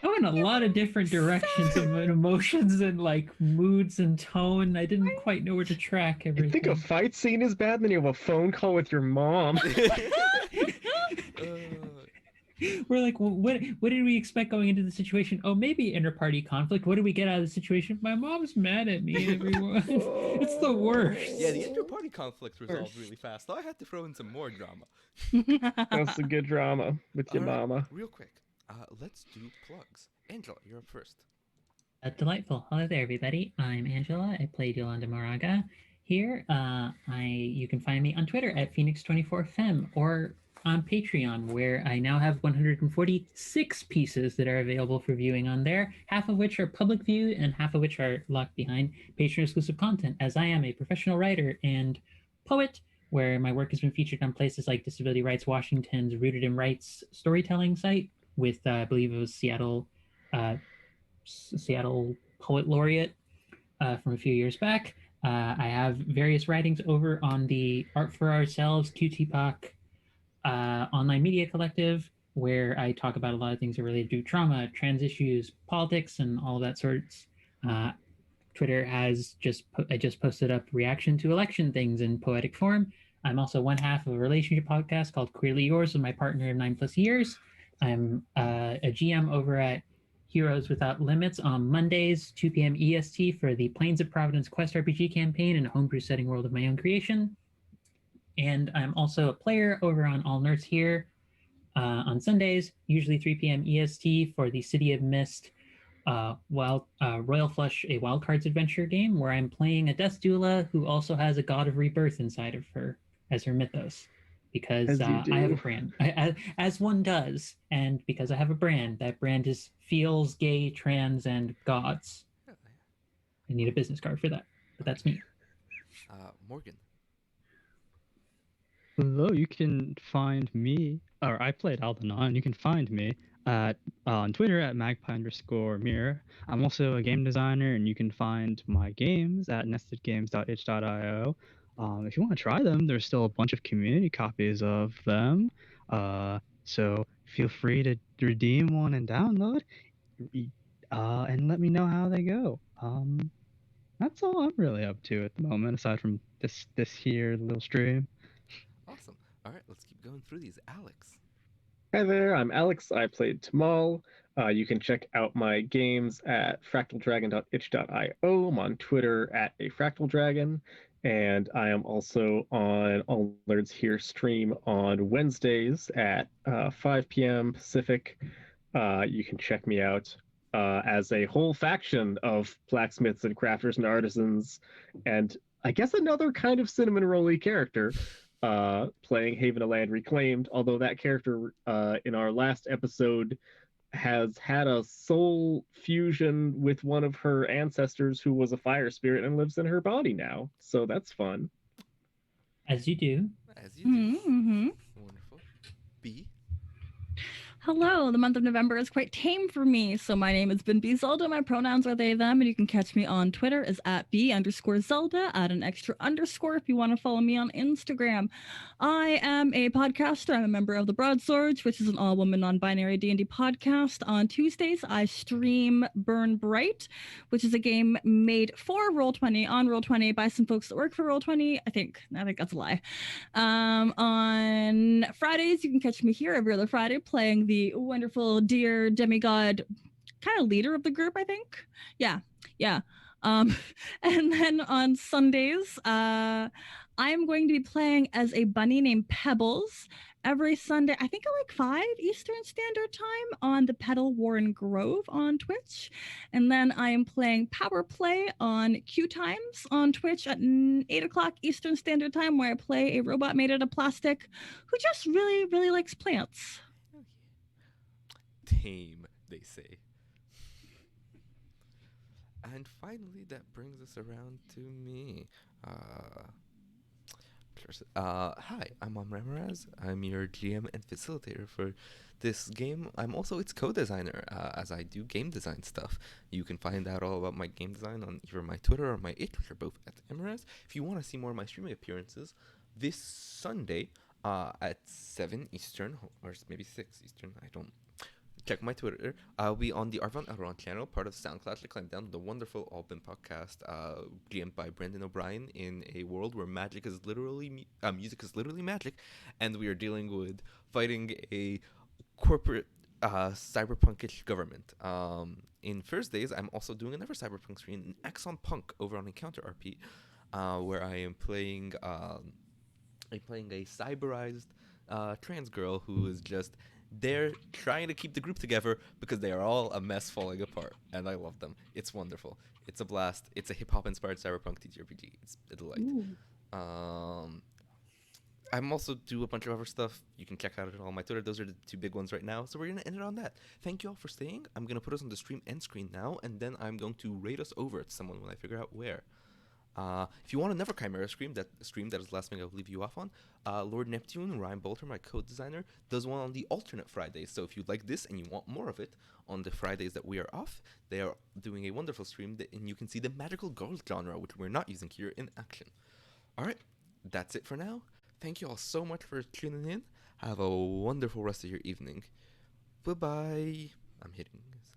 went a lot of different directions of emotions and like moods and tone. I didn't quite know where to track You everything. think a fight scene is bad, then you have a phone call with your mom. We're like, what did we expect going into the situation? Oh, maybe inter-party conflict. What did we get out of the situation? My mom's mad at me and everyone. It's the worst. Yeah, the inter-party conflict resolved really fast. So I had to throw in some more drama. That's a good drama with your All right, mama. real quick. Let's do plugs. Angela, you're up first. Delightful. Hello there, everybody. I'm Angela. I play Yolanda Moraga here. You can find me on Twitter at Phoenix24Fem or on Patreon, where I now have 146 pieces that are available for viewing on there, half of which are public view and half of which are locked behind Patreon exclusive content, as I am a professional writer and poet, where my work has been featured on places like Disability Rights Washington's Rooted in Rights storytelling site with, I believe it was Seattle Poet Laureate from a few years back. I have various writings over on the Art for Ourselves QTPOC online media collective, where I talk about a lot of things that relate to trauma, trans issues, politics, and all that sorts. Twitter has I just posted up reaction to election things in poetic form. I'm also one half of a relationship podcast called Queerly Yours with my partner of 9+ years. I'm a GM over at Heroes Without Limits on Mondays, 2 p.m. EST for the Plains of Providence Quest RPG campaign in a homebrew setting world of my own creation. And I'm also a player over on All Nerds Here on Sundays, usually 3 p.m. EST for the City of Mist Royal Flush, a Wildcards adventure game where I'm playing a Death Doula who also has a God of Rebirth inside of her as her mythos. Because I have a brand, as one does, and because I have a brand, that brand is feels, gay, trans, and gods. I need a business card for that, but that's me. Morgan. Hello, you can find me, or I played Aldenon. You can find me on Twitter at magpie_mirror. I'm also a game designer, and you can find my games at nestedgames.itch.io. If you want to try them, there's still a bunch of community copies of them. So feel free to redeem one and download, and let me know how they go. That's all I'm really up to at the moment, aside from this here little stream. Awesome. All right, let's keep going through these. Alex. Hi there, I'm Alex. I played Tamal. You can check out my games at fractaldragon.itch.io. I'm on Twitter at @afractaldragon. And I am also on All Nerds Here stream on Wednesdays at 5 p.m. Pacific. You can check me out as a whole faction of blacksmiths and crafters and artisans, and I guess another kind of cinnamon rolly character, playing Haven of Land Reclaimed, although that character in our last episode has had a soul fusion with one of her ancestors who was a fire spirit and lives in her body now. So that's fun. As you do. As you do. Mm-hmm. Wonderful. B. Hello, the month of November is quite tame for me. So my name has been B Zelda. My pronouns are they, them, and you can catch me on Twitter as at B_Zelda, add an extra underscore if you want to follow me on Instagram. I am a podcaster. I'm a member of the Broadswords, which is an all-woman non-binary D&D podcast. On Tuesdays, I stream Burn Bright, which is a game made for Roll20 on Roll20 by some folks that work for Roll20. I think that's a lie. On Fridays, you can catch me here every other Friday playing the wonderful dear demigod kind of leader of the group, I think. Yeah. And then on Sundays, I'm going to be playing as a bunny named Pebbles every Sunday, I think at like 5 Eastern Standard Time on the Petal Warren Grove on Twitch. And then I am playing Power Play on Q Times on Twitch at 8 o'clock Eastern Standard Time, where I play a robot made out of plastic who just really, really likes plants. Tame, they say. And finally, that brings us around to me. Hi, I'm Ramirez. I'm your GM and facilitator for this game. I'm also its co-designer, as I do game design stuff. You can find out all about my game design on either my Twitter or my itch, which are both at Ramirez. If you want to see more of my streaming appearances, this Sunday at 7 Eastern, or maybe 6 Eastern, I don't... Check my Twitter. I'll be on the Arvon Elrond channel, part of SoundCloud. Climb down the wonderful Albin podcast, GM'd by Brendan O'Brien, in a world where magic is literally music is literally magic, and we are dealing with fighting a corporate cyberpunkish government. In Thursdays, I'm also doing another cyberpunk screen, Axon Punk, over on Encounter RP, where I'm playing a cyberized trans girl who is just there trying to keep the group together because they are all a mess falling apart, and I love them. It's wonderful. It's a blast. It's a hip hop inspired cyberpunk TTRPG. It's a delight. Ooh. I'm also do a bunch of other stuff. You can check out it on my Twitter. Those are the two big ones right now. So we're gonna end it on that. Thank you all for staying. I'm gonna put us on the stream end screen now, and then I'm going to rate us over to someone when I figure out where. If you want another Chimera stream, that is the last thing I'll leave you off on. Lord Neptune, Ryan Bolter, my code designer, does one on the alternate Fridays. So if you like this and you want more of it, on the Fridays that we are off, they are doing a wonderful stream, and you can see the magical girl genre, which we're not using here, in action. All right, that's it for now. Thank you all so much for tuning in. Have a wonderful rest of your evening. Bye-bye. I'm hitting this.